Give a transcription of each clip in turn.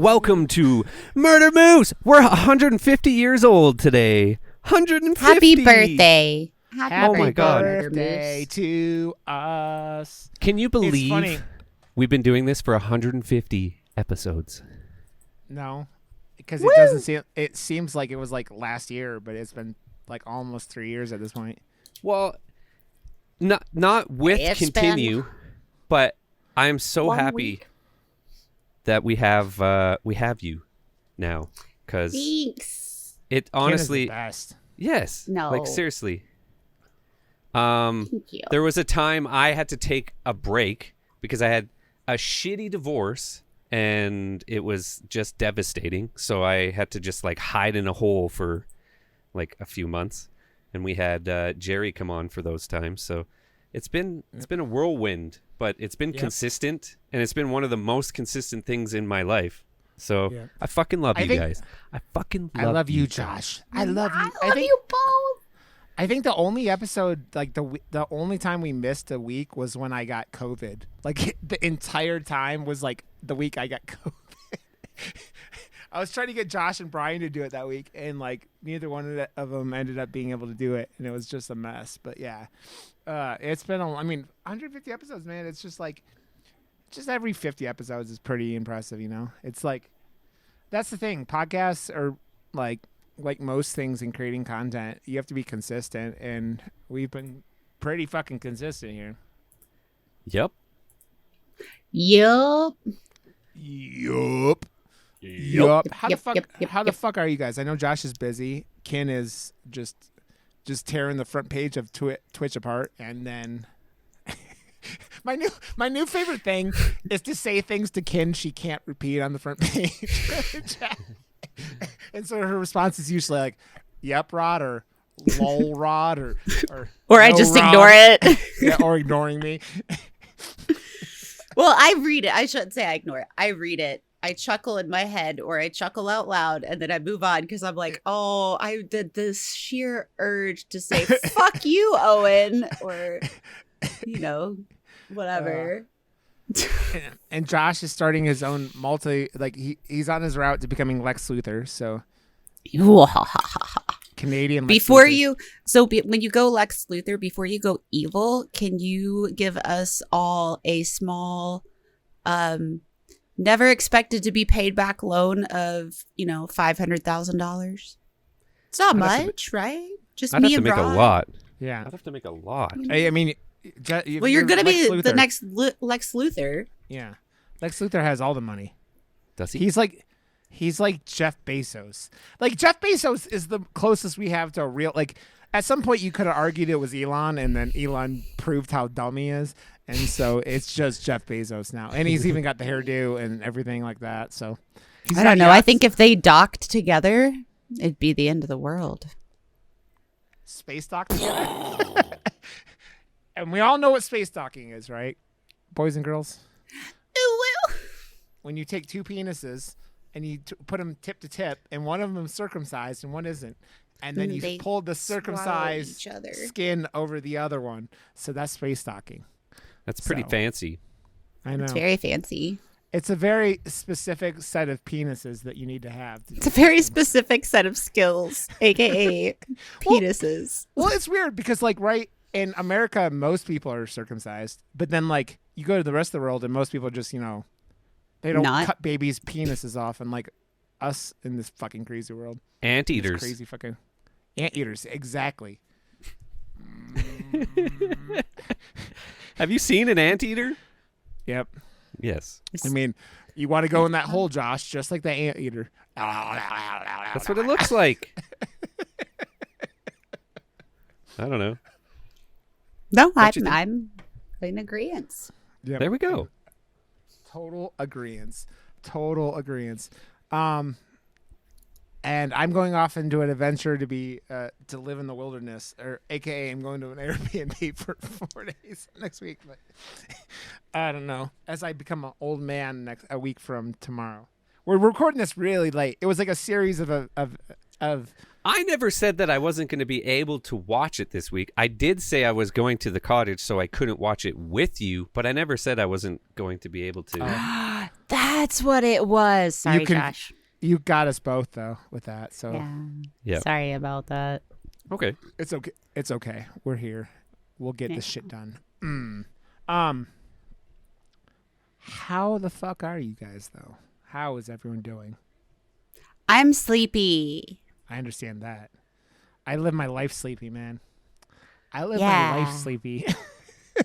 welcome to Murder Moose. We're 150 years old today. 150. Happy birthday. Oh my God. Birthday to us. Can you It's funny. believe we've been doing this for 150 episodes? No, because it doesn't seem. It seems like it was like last year, but it's been like almost 3 years at this point. Well, not with It's Kintinue, but I'm so 1 happy week. that we have you now, because Thanks. it Ken is honestly, the best. yes, No. like seriously. Thank you. There was a time I had to take a break because I had a shitty divorce and it was just devastating. So I had to just like hide in a hole for like a few months, and we had Jerry come on for those times. So it's been a whirlwind, but it's been consistent, and it's been one of the most consistent things in my life. So I fucking love you guys. I fucking love you, Josh. I love you. I love you both. I think the only episode, like the only time we missed a week was when I got COVID. Like the entire time was like the week I got COVID. I was trying to get Josh and Brian to do it that week, and like neither one of them ended up being able to do it, and it was just a mess. But yeah, it's been 150 episodes, man. It's just like, every 50 episodes is pretty impressive, you know? It's like, that's the thing. Podcasts are like most things in creating content, you have to be consistent, and we've been pretty fucking consistent here. Yep. Yup. How the fuck are you guys? I know Josh is busy. Ken is just tearing the front page of Twitch apart, and then my new favorite thing is to say things to Ken she can't repeat on the front page. And so her response is usually like, "Yep, Rod," or "Lol, Rod," or I "No, just Rod." ignore it. Yeah, or ignoring me. Well, I read it. I shouldn't say I ignore it. I read it. I chuckle in my head, or I chuckle out loud, and then I move on because I'm like, oh, I did this sheer urge to say, fuck you, Owen, or, whatever. And Josh is starting his own he's on his route to becoming Lex Luthor, so Canadian Lex Luthor. When you go Lex Luthor, before you go evil, can you give us all a small never expected to be paid back loan of $500,000? It's not much, right? Just I'd me have to and make Rod. a lot. Yeah, I'd have to make a lot. I mean, well, you're gonna be Lex the Luthor. next Lex Luthor. Yeah, Lex Luthor has all the money. Does he? He's like Jeff Bezos. Like Jeff Bezos is the closest we have to a real. Like at some point you could have argued it was Elon, and then Elon proved how dumb he is, and so it's just Jeff Bezos now, and he's even got the hairdo and everything like that. So I don't know. I think if they docked together, it'd be the end of the world. space dock together. And we all know what space docking is, right? Boys and girls. When you take two penises and you put them tip to tip, and one of them is circumcised and one isn't, and then you pull the circumcised skin over the other one. So that's space docking. That's pretty fancy. I know. It's very fancy. It's a very specific set of penises that you need to have. It's a very specific set of skills, aka penises. Well, it's weird because, right in America, most people are circumcised, but then, you go to the rest of the world, and most people just, they don't cut babies' penises off, and us in this fucking crazy world. Anteaters. Crazy fucking anteaters, exactly. Have you seen an anteater? Yep. Yes. I mean, you want to go in that hole, Josh, just like the anteater. That's what it looks like. I don't know. No, I'm in agreement. Yep. There we go. Total agreeance. And I'm going off into an adventure to live in the wilderness, or AKA I'm going to an Airbnb for 4 days next week. But I don't know. As I become an old man a week from tomorrow. We're recording this really late. It was like a series of I never said that I wasn't going to be able to watch it this week. I did say I was going to the cottage so I couldn't watch it with you, but I never said I wasn't going to be able to. That's what it was. Sorry, Josh. You got us both though with that. So yeah. Sorry about that. Okay. It's okay. It's okay. We're here. We'll get this shit done. How the fuck are you guys though? How is everyone doing? I'm sleepy. I understand that. I live my life sleepy, man. I live my life sleepy.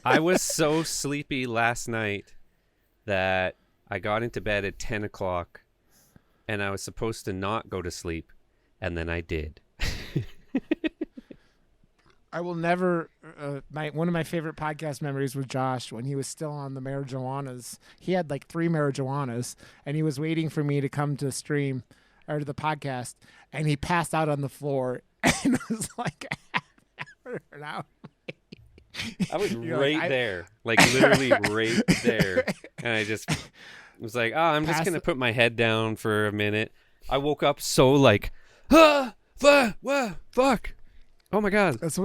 I was so sleepy last night that I got into bed at 10 o'clock and I was supposed to not go to sleep, and then I did. I will never. One of my favorite podcast memories with Josh when he was still on the marijuanas. He had like 3 marijuanas, and he was waiting for me to come to stream or to the podcast, and he passed out on the floor, and it was like an hour. I was there, like literally right there, and I just was like, "Oh, I'm just gonna put my head down for a minute." I woke up so like, fuck, oh my god. That's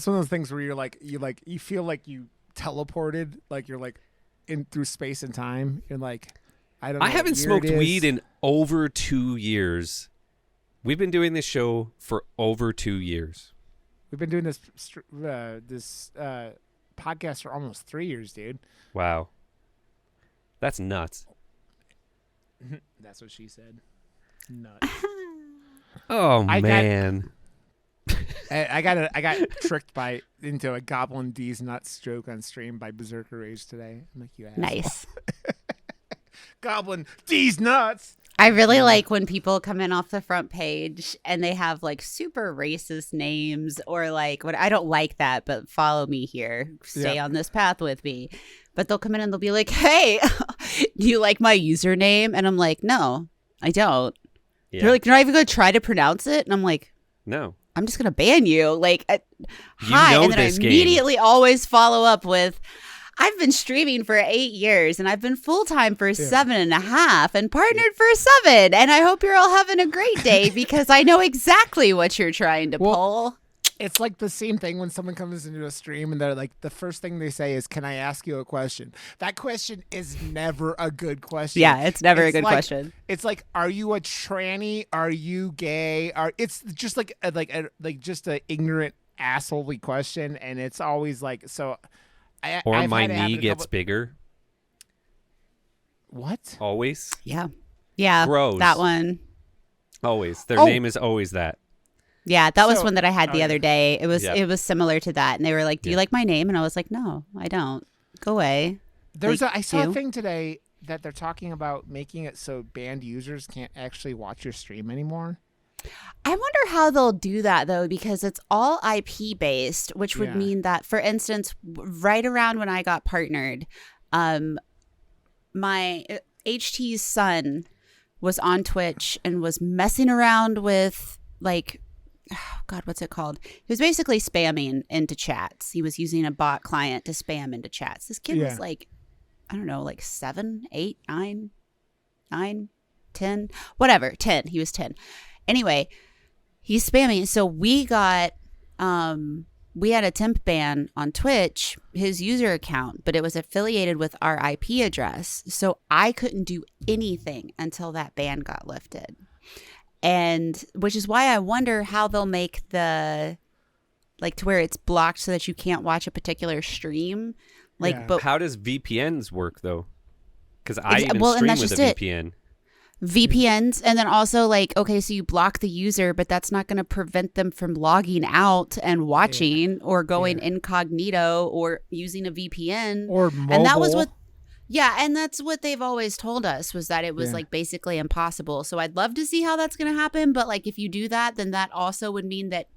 one of those things where you feel like you teleported, like you're like in through space and time. You're like, I don't know. I haven't smoked weed in over 2 years. We've been doing this show for over 2 years. We've been doing this podcast for almost 3 years, dude. Wow. That's nuts. That's what she said. Nuts. Oh, man. I got tricked into a Goblin D's nuts joke on stream by Berserker Rage today. I'm like, you asshole. Nice. Goblin D's nuts. I really like when people come in off the front page and they have like super racist names or like what I don't like that, but follow me here. Stay on this path with me. But they'll come in and they'll be like, "Hey, do you like my username?" And I'm like, "No, I don't." Yeah. They're like, "You're not even going to try to pronounce it?" And I'm like, "No. I'm just going to ban you." Like, hi. And then I immediately always follow up with, "I've been streaming for 8 years and I've been full-time for 7.5 and partnered for 7. And I hope you're all having a great day because I know exactly what you're trying to pull." It's like the same thing when someone comes into a stream and they're like, the first thing they say is, "Can I ask you a question?" That question is never a good question. Yeah, it's never a good question. It's like, are you a tranny? Are you gay? It's just like just an ignorant asshole-y question. And it's always like, so... Or my knee gets bigger. What? Always? Yeah. Yeah. Gross. That one. Always. Their name is always that. Yeah, that was one that I had the other day. It was similar to that. And they were like, "Do you like my name?" And I was like, "No, I don't. Go away." I saw a thing today that they're talking about making it so banned users can't actually watch your stream anymore. I wonder how they'll do that, though, because it's all IP based, which would mean that, for instance, right around when I got partnered, my HT's son was on Twitch and was messing around with, like, oh God, what's it called? He was basically spamming into chats. He was using a bot client to spam into chats. This kid was like, I don't know, like 7, 8, 9, 10, whatever, 10. He was 10. Anyway, he's spamming. So we got, we had a temp ban on Twitch, his user account, but it was affiliated with our IP address. So I couldn't do anything until that ban got lifted. And which is why I wonder how they'll make the, like, to where it's blocked so that you can't watch a particular stream. Like, but how does VPNs work though? Because I even stream with a VPN. VPNs, and then also like, okay, so you block the user, but that's not going to prevent them from logging out and watching or going incognito or using a VPN or mobile. And that was what, and that's what they've always told us, was that it was like basically impossible. So I'd love to see how that's going to happen, but like if you do that, then that also would mean that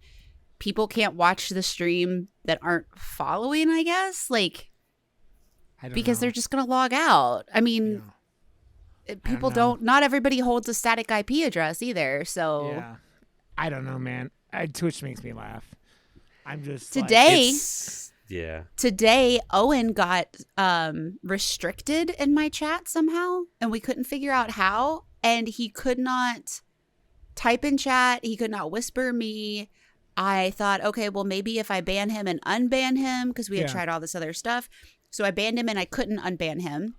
people can't watch the stream that aren't following, I guess, like, because they're just going to log out. I mean. People not everybody holds a static IP address either. So I don't know, man. Twitch makes me laugh. I'm just today Owen got restricted in my chat somehow, and we couldn't figure out how, and he could not type in chat. He could not whisper me. I thought, okay, well, maybe if I ban him and unban him, because we had tried all this other stuff. So I banned him and I couldn't unban him.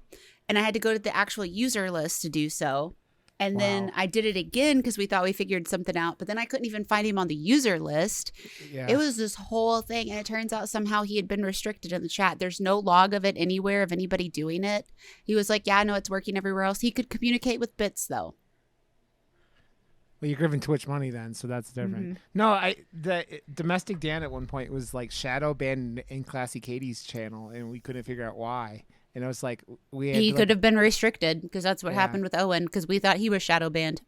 and I had to go to the actual user list to do so. And then Wow. I did it again because we thought we figured something out, but then I couldn't even find him on the user list. Yeah. It was this whole thing, and it turns out somehow he had been restricted in the chat. There's no log of it anywhere of anybody doing it. He was like, yeah, I know it's working everywhere else. He could communicate with bits, though. Well, you're giving Twitch money then, so that's different. No, the domestic Dan at one point was like shadow banned in Classy Katie's channel, and we couldn't figure out why. And it was like He could have been restricted because that's what Yeah. happened with Owen because we thought he was shadow banned.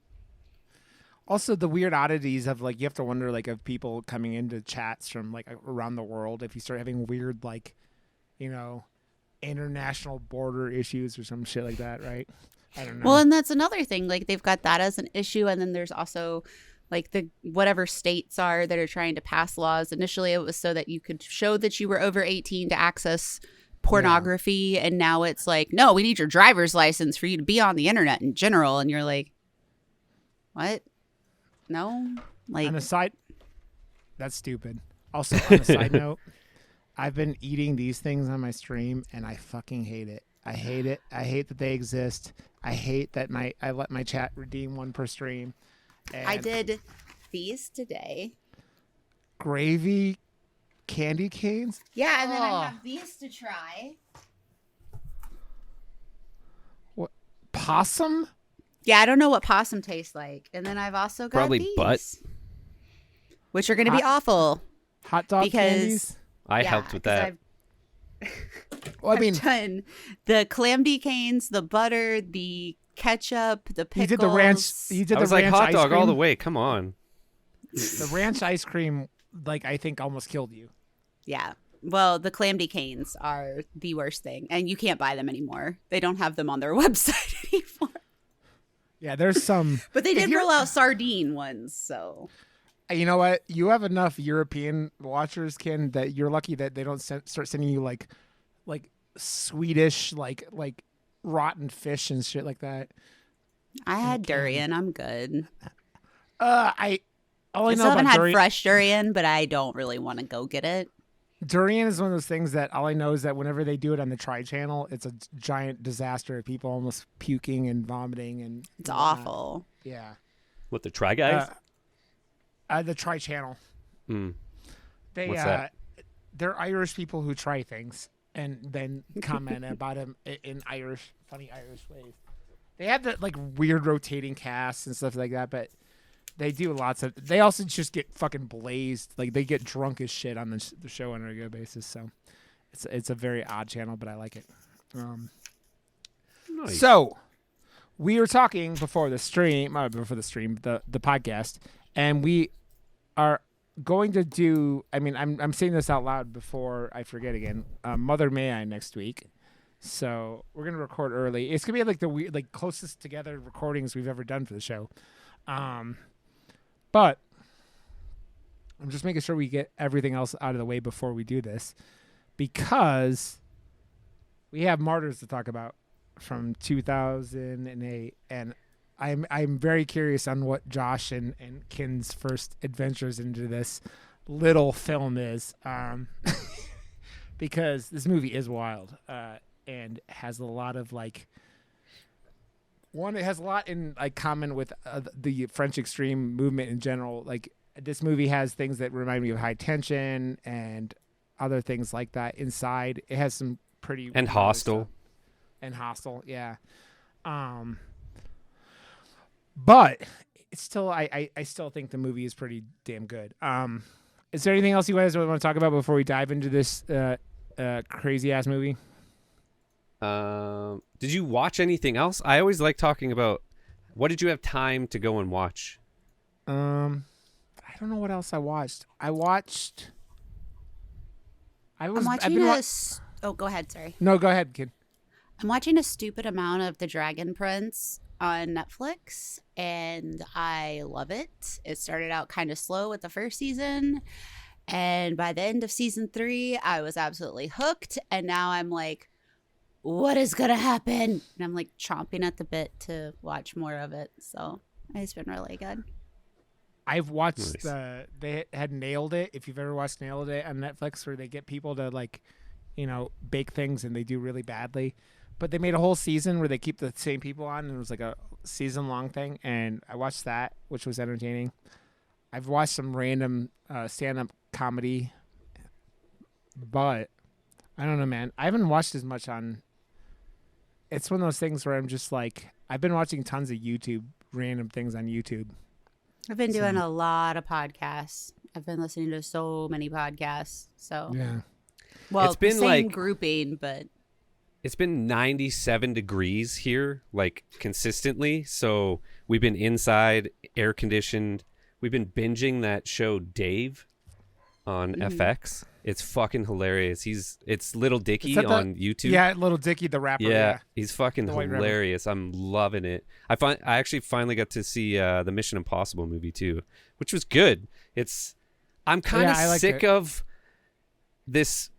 Also, the weird oddities of like you have to wonder like of people coming into chats from like around the world if you start having weird like, international border issues or some shit like that, right? I don't know. Well, and that's another thing. Like they've got that as an issue, and then there's also like the whatever states are that are trying to pass laws. Initially, it was so that you could show that you were over 18 to access pornography, and now it's like, no, we need your driver's license for you to be on the internet in general. And you're like, what? No, like on a side, that's stupid. Also, on a side note, I've been eating these things on my stream, and I fucking hate it. I hate it. I hate that they exist. I hate that I let my chat redeem one per stream. And I did these today. gravy candy canes. Yeah, and then I have these to try. What possum? Yeah, I don't know what possum tastes like. And then I've also got Probably these, butt. which are going to be awful. Hot dog Because- candies. I Yeah, helped with 'cause that. Well, I mean, I've done the calamity canes, the butter, the ketchup, the pickles. you did the ranch. You did I the was like ranch hot ice dog all the cream. way. Come on. The ranch ice cream, like I think, almost killed you. Yeah. Well, the calamity canes are the worst thing, and you can't buy them anymore. They don't have them on their website anymore. Yeah, there's some. But they If did you're- roll out sardine ones, so You know what? You have enough European watchers, Ken, that you're lucky that they don't start sending you like Swedish, like rotten fish and shit like that. I had durian. I'm good. I all I I know still haven't about had durian. fresh durian, but I don't really want to go get it. Durian is one of those things that all I know is that whenever they do it on the Tri Channel, it's a giant disaster. People almost puking and vomiting and It's whatnot. awful. Yeah. What, the Try Guys? The Tri Channel. Mm. They What's that? They're Irish people who try things and then comment about them in funny Irish ways. They have the like weird rotating casts and stuff like that, but they do lots of. They also just get fucking blazed. Like they get drunk as shit on the show on a regular basis. So it's a very odd channel, but I like it. Nice. So we were talking before the podcast, and we are going to do. I mean, I'm saying this out loud before I forget again. Mother May I next week, so we're gonna record early. It's gonna be like the weird, like closest together recordings we've ever done for the show. But I'm just making sure we get everything else out of the way before we do this, because we have Martyrs to talk about from 2008, and I'm very curious on what Josh and Kin's first adventures into this little film is, because this movie is wild and has a lot of like. One, it has a lot in like common with the French extreme movement in general. Like this movie has things that remind me of High Tension and other things like that inside. It has some pretty And Hostel. and Hostel, yeah. But it's still, I still think the movie is pretty damn good. Is there anything else you guys want to talk about before we dive into this crazy ass movie? Did you watch anything else? I always like talking about what did you have time to go and watch? I don't know what else I watched. I'm watching Oh, go ahead. Sorry. No, go ahead, kid. I'm watching a stupid amount of The Dragon Prince on Netflix, and I love it. It started out kind of slow with the first season, and by the end of season 3, I was absolutely hooked, and now I'm like, what is gonna happen? And I'm like chomping at the bit to watch more of it. So it's been really good. I've watched Nice. they had Nailed It. If you've ever watched Nailed It on Netflix, where they get people to like, bake things and they do really badly. but they made a whole season where they keep the same people on, and it was like a season-long thing. And I watched that, which was entertaining. I've watched some random stand-up comedy, but I don't know, man. I haven't watched as much on. It's one of those things where I'm just like, I've been watching tons of YouTube, random things on YouTube. I've been doing a lot of podcasts. I've been listening to so many podcasts. So Yeah. well, It's been the same like- grouping, but It's been 97 degrees here, like consistently. So we've been inside, air conditioned. We've been binging that show Dave on FX. It's fucking hilarious. It's Little Dicky Is that on YouTube. Yeah, Little Dicky, the rapper. Yeah, he's fucking The white rapper. hilarious. I'm loving it. I actually finally got to see the Mission Impossible movie too, which was good. I'm kind of I liked sick it. of this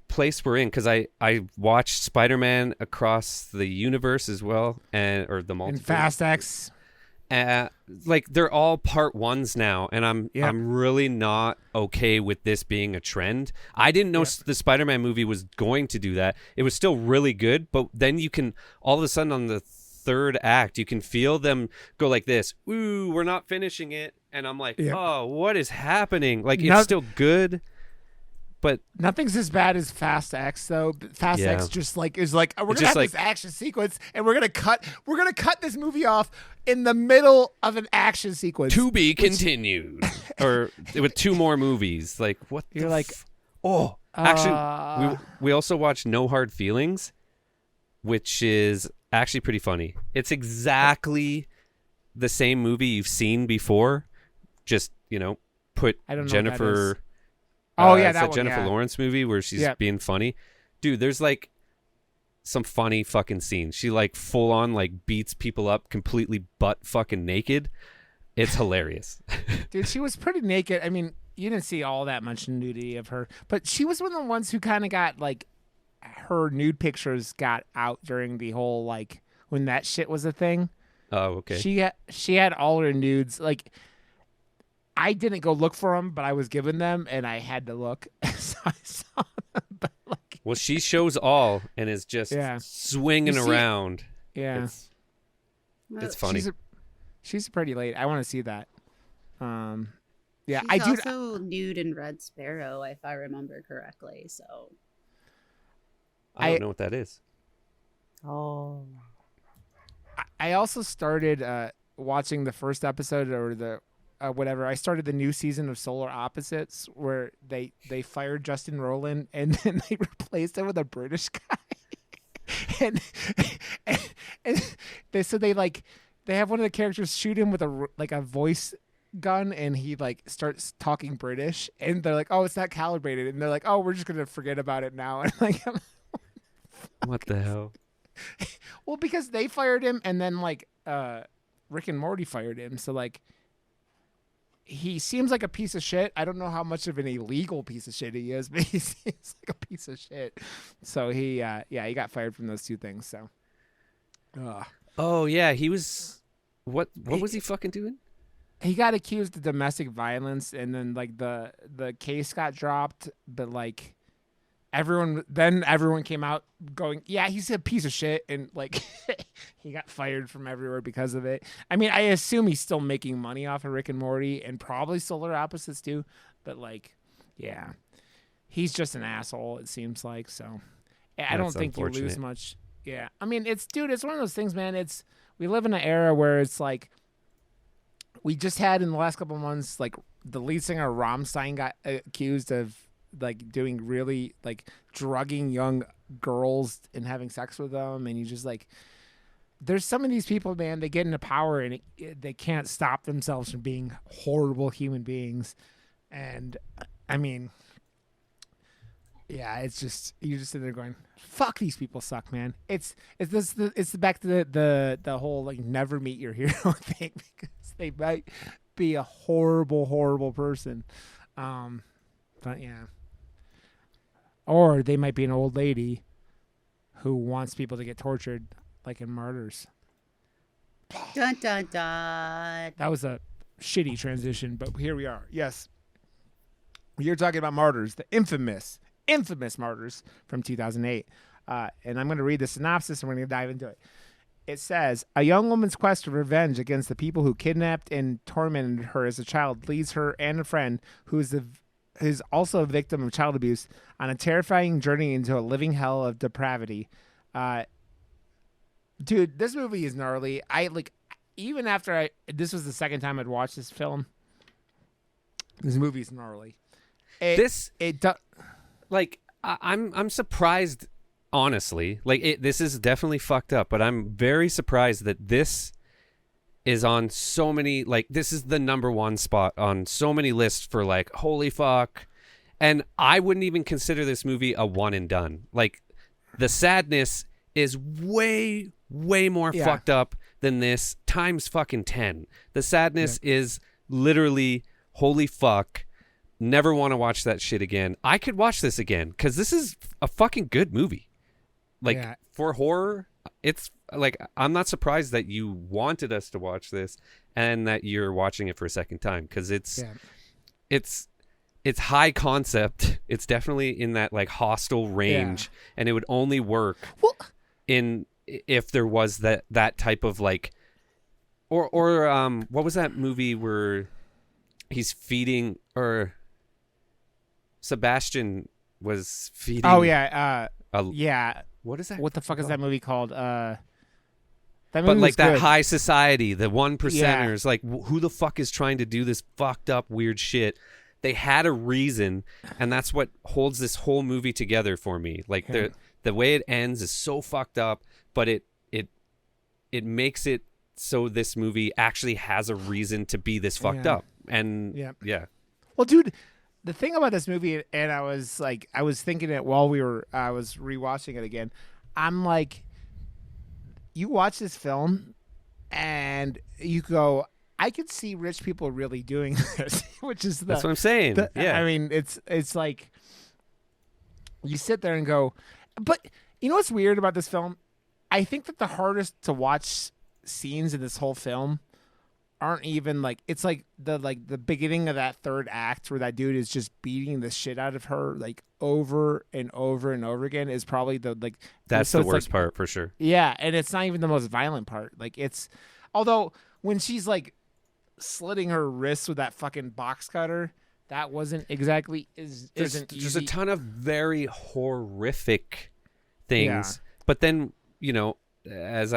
place we're in because I watched Spider-Man Across the Universe as well, or the multiverse. And Fast X. Like they're all part ones now, and I'm really not okay with this being a trend. I didn't know the Spider-Man movie was going to do that. It was still really good, but then you can all of a sudden on the third act you can feel them go like this. Ooh, we're not finishing it, and I'm like, oh, what is happening? Like it's still good, but Nothing's as bad as Fast X though. Fast X just like is like we're gonna just have this action sequence and we're gonna cut this movie off in the middle of an action sequence. to be continued, or with 2 more movies. Like what? You're like, actually, we also watched No Hard Feelings, which is actually pretty funny. It's exactly the same movie you've seen before, just put I don't know Jennifer. what that is. Oh yeah, it's that that one, Jennifer yeah. Lawrence movie where she's being funny. Dude, there's like some funny fucking scenes. She like full on like beats people up completely butt fucking naked. It's hilarious. Dude, she was pretty naked. I mean, you didn't see all that much nudity of her, but she was one of the ones who kind of got like her nude pictures got out during the whole like when that shit was a thing. Oh, okay. She had all her nudes. Like I didn't go look for them, but I was given them and I had to look. So I saw them. But like, Well, she shows all and is just swinging You see- around. yeah, It's funny. she's pretty late. I want to see that. Yeah, she's I do. also nude in Red Sparrow, if I remember correctly. So I don't know what that is. I also started watching the first episode or the whatever. I started the new season of Solar Opposites where they fired Justin Roiland and then they replaced him with a British guy. and they have one of the characters shoot him with a voice gun and he like starts talking British and they're like, oh, it's not calibrated, and they're like, oh, we're just gonna forget about it now. And like, What the hell? well, because they fired him and then like Rick and Morty fired him, so like he seems like a piece of shit. I don't know how much of an illegal piece of shit he is, but he seems like a piece of shit. So he got fired from those 2 things. So Oh yeah, he was. What was he fucking doing? he got accused of domestic violence, and then like the case got dropped, but like everyone came out going, yeah, he's a piece of shit, and like he got fired from everywhere because of it. I mean, I assume he's still making money off of Rick and Morty and probably Solar Opposites too, but like, yeah, he's just an asshole, it seems like. So I don't think you lose much. Yeah, I mean, it's one of those things, man. We live in an era where it's like we just had in the last couple of months, like the lead singer Rammstein got accused of like doing really like drugging young girls and having sex with them, and you just like, there's some of these people, man, they get into power and they can't stop themselves from being horrible human beings. And I mean, yeah, it's just, you're just sitting there going, fuck, these people suck, man. It's back to the whole like never meet your hero thing, because they might be a horrible person. But yeah. Or they might be an old lady who wants people to get tortured, like in Martyrs. dun dun dun. That was a shitty transition, but here we are. Yes. You're talking about Martyrs, the infamous Martyrs from 2008. And I'm going to read the synopsis and we're going to dive into it. It says, a young woman's quest for revenge against the people who kidnapped and tormented her as a child leads her and a friend who is also a victim of child abuse on a terrifying journey into a living hell of depravity. Dude, this movie is gnarly. Even after this was the second time I'd watched this film. This movie's gnarly. I'm surprised, honestly. This is definitely fucked up, but I'm very surprised that this is on so many. This is the number one spot on so many lists for holy fuck. And I wouldn't even consider this movie a one and done. The sadness is way more fucked up than this times fucking 10. The sadness is literally holy fuck. Never want to watch that shit again. I could watch this again because this is a fucking good movie. For horror, it's I'm not surprised that you wanted us to watch this and that you're watching it for a second time because it's high concept. It's definitely in that hostile range, and it would only work if there was that type of or what was that movie where he's feeding or Sebastian was feeding? Oh yeah, yeah. What is that? What the fuck is that movie called? That movie but was that good. high society, the one percenters, who the fuck is trying to do this fucked up weird shit? They had a reason, and that's what holds this whole movie together for me. The way it ends is so fucked up, but it makes it so this movie actually has a reason to be this fucked up. And Well, dude, the thing about this movie, and I was thinking it while I was rewatching it again. I'm like, you watch this film, and you go, I could see rich people really doing this, which is that's what I'm saying. I mean, it's like you sit there and go, but you know what's weird about this film? I think that the hardest to watch scenes in this whole film aren't even it's the beginning of that third act where that dude is just beating the shit out of her over and over and over again is probably that's the worst part for sure. Yeah, and it's not even the most violent part. Although when she's slitting her wrists with that fucking box cutter, that wasn't exactly there's a ton of very horrific things, but then as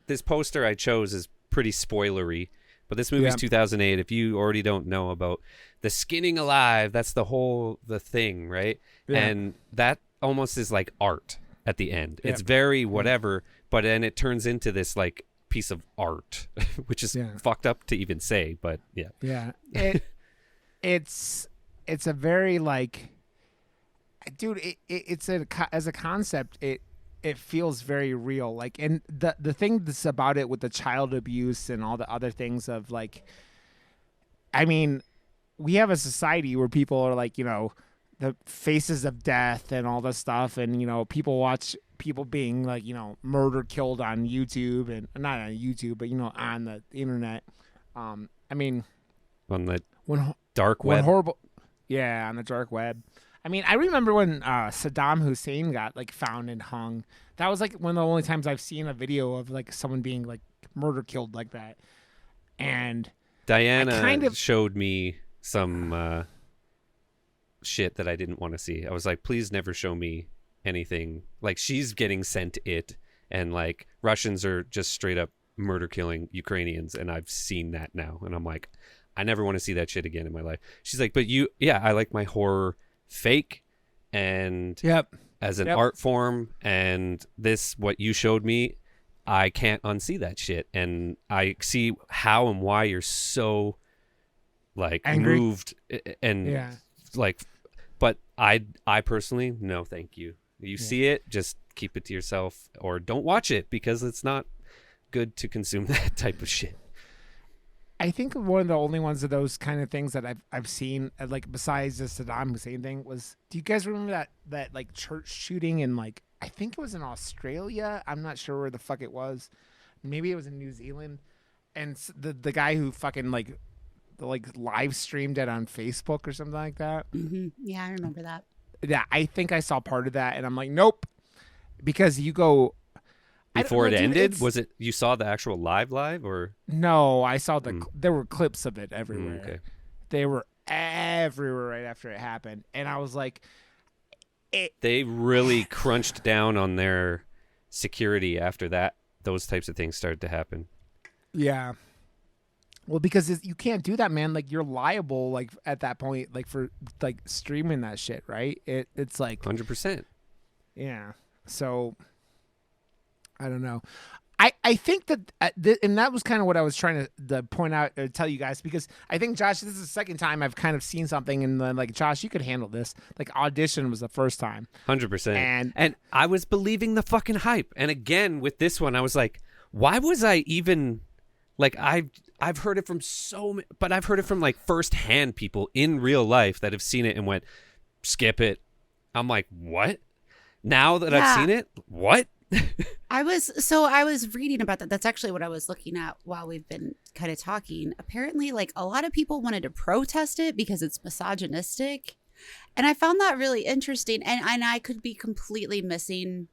this poster I chose is pretty spoilery. But this movie's 2008. If you already don't know about the skinning alive, that's the thing, right? Yeah. And that almost is like art at the end. It's very whatever, but then it turns into this piece of art, which is fucked up to even say, but yeah. Yeah. It's a very dude, as a concept, it feels very real. And the thing that's about it with the child abuse and all the other things of I mean, we have a society where people are the faces of death and all this stuff. And, people watch people being murder killed on YouTube and not on YouTube, but, on the internet. I mean, on the dark web. On the dark web. I mean, I remember when Saddam Hussein got found and hung. That was one of the only times I've seen a video of someone being murder killed like that. And Diana showed me some shit that I didn't want to see. I was like, please never show me anything. She's getting sent it, and Russians are just straight up murder killing Ukrainians, and I've seen that now, and I'm like, I never want to see that shit again in my life. She's like, but I like my horror fake and as an art form, and what you showed me, I can't unsee that shit, and I see how and why you're so angry. Moved and but I personally, no thank you. See it, just keep it to yourself or don't watch it because it's not good to consume that type of shit. I think one of the only ones of those kind of things that I've seen, besides the Saddam Hussein thing, was, do you guys remember that church shooting in I think it was in Australia? I'm not sure where the fuck it was. Maybe it was in New Zealand. And the guy who fucking live streamed it on Facebook or something like that. Mm-hmm. Yeah, I remember that. Yeah, I think I saw part of that, and I'm like, nope. because you go Before it dude, ended? Was it you saw the actual live or? No, I saw there were clips of it everywhere. Okay. They were everywhere right after it happened, and I was like, They really crunched down on their security after that. Those types of things started to happen. yeah. Well, because you can't do that, man. Like, you're liable, like, at that point, like, for, like, streaming that shit, right? It's like 100%. Yeah. So, I don't know. I think that, and that was kind of what I was trying to point out or tell you guys, because I think, Josh, this is the second time I've kind of seen something, and then, like, Josh, you could handle this. Like, Audition was the first time. 100%. And I was believing the fucking hype. And again, with this one, I was like, why was I even, like, I've heard it from but I've heard it from, like, firsthand people in real life that have seen it and went, skip it. I'm like, what? Now that I've seen it, what? I was reading about that. That's actually what I was looking at while we've been kind of talking. Apparently, like, a lot of people wanted to protest it because it's misogynistic. And I found that really interesting. And I could be completely missing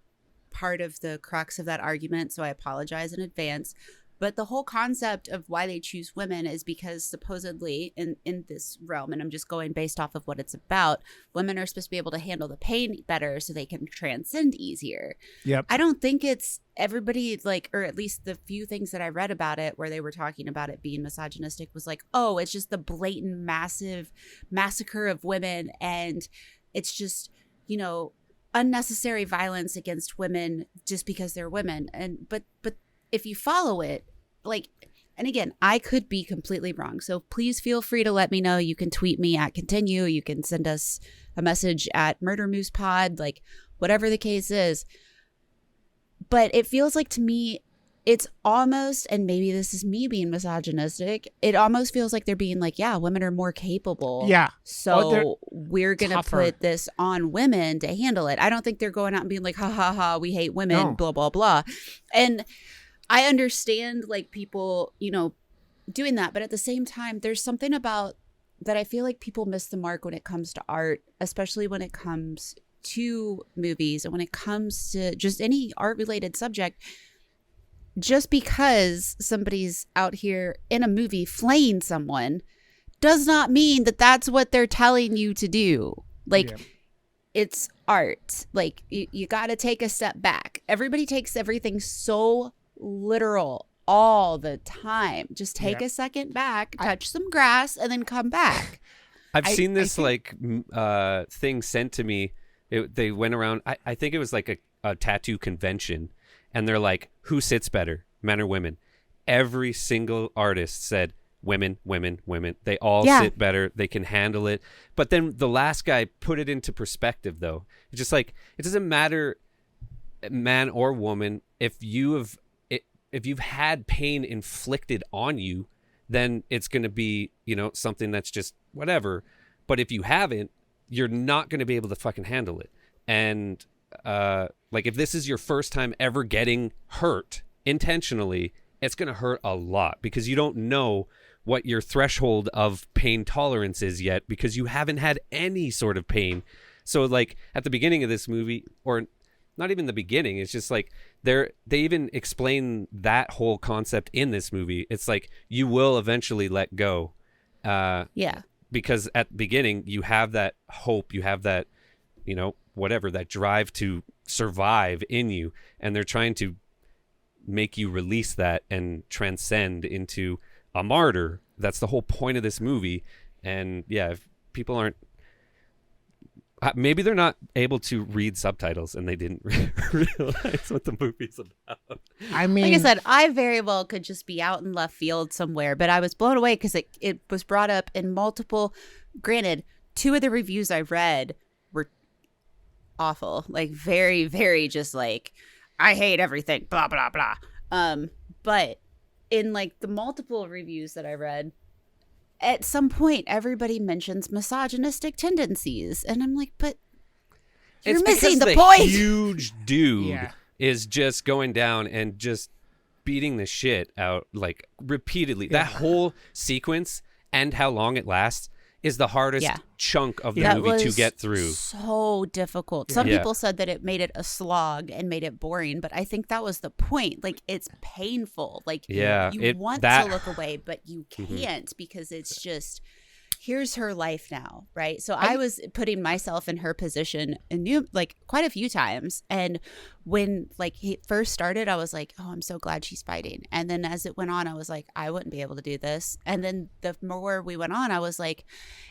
part of the crux of that argument, so I apologize in advance. But the whole concept of why they choose women is because supposedly in this realm, and I'm just going based off of what it's about, women are supposed to be able to handle the pain better so they can transcend easier. Yep. I don't think it's everybody, like, or at least the few things that I read about it where they were talking about it being misogynistic was like, oh, it's just the blatant massive massacre of women, and it's just, you know, unnecessary violence against women just because they're women. And but if you follow it, like, and again, I could be completely wrong, so please feel free to let me know. You can tweet me at Kintinue. You can send us a message at Murder Moose Pod, like, whatever the case is. But it feels like, to me, it's almost, and maybe this is me being misogynistic, it almost feels like they're being like, yeah, women are more capable. Yeah. So we're going to tougher. put this on women to handle it. I don't think they're going out and being like, ha, ha, ha, we hate women, No. blah, blah, blah. And I understand, like, people, you know, doing that. But at the same time, there's something about that I feel like people miss the mark when it comes to art, especially when it comes to movies and when it comes to just any art-related subject. Just because somebody's out here in a movie flaying someone does not mean that that's what they're telling you to do. Like, Yeah. It's art. Like, you got to take a step back. Everybody takes everything so literal all the time. Just take a second back, touch some grass, and then come back. I've seen this thing sent to me. They went around, I think it was like a tattoo convention, and they're like, who sits better, men or women? Every single artist said women, women, women. They all sit better. They can handle it. But then the last guy put it into perspective, though. It's just like, it doesn't matter, man or woman, if you've had pain inflicted on you, then it's going to be, you know, something that's just whatever. But if you haven't, you're not going to be able to fucking handle it. And like, if this is your first time ever getting hurt intentionally, it's going to hurt a lot because you don't know what your threshold of pain tolerance is yet, because you haven't had any sort of pain. So, like, at the beginning of this movie, or not even the beginning, it's just like they even explain that whole concept in this movie. It's like, you will eventually let go. Because at the beginning you have that hope, you have that, you know, whatever, that drive to survive in you, and they're trying to make you release that and transcend into a martyr. That's the whole point of this movie. And yeah, if people aren't, maybe they're not able to read subtitles and they didn't realize what the movie's about. I mean, like I said, I very well could just be out in left field somewhere, but I was blown away because it was brought up in multiple. Granted, 2 of the reviews I read were awful, like very, very just like, I hate everything, blah, blah, blah. But in, like, the multiple reviews that I read, at some point, everybody mentions misogynistic tendencies. And I'm like, but you're missing the point. Huge dude is just going down and just beating the shit out, like, repeatedly. That whole sequence and how long it lasts is the hardest Yeah. chunk of the That movie to was get through. so difficult. Some Yeah. people said that it made it a slog and made it boring, but I think that was the point. Like, it's painful. Like, Yeah, you want that- to look away, but you can't because it's just, here's her life now, right? So I was putting myself in her position like quite a few times, and when like he first started, I was like, oh, I'm so glad she's fighting. And then as it went on, I was like, I wouldn't be able to do this. And then the more we went on, I was like,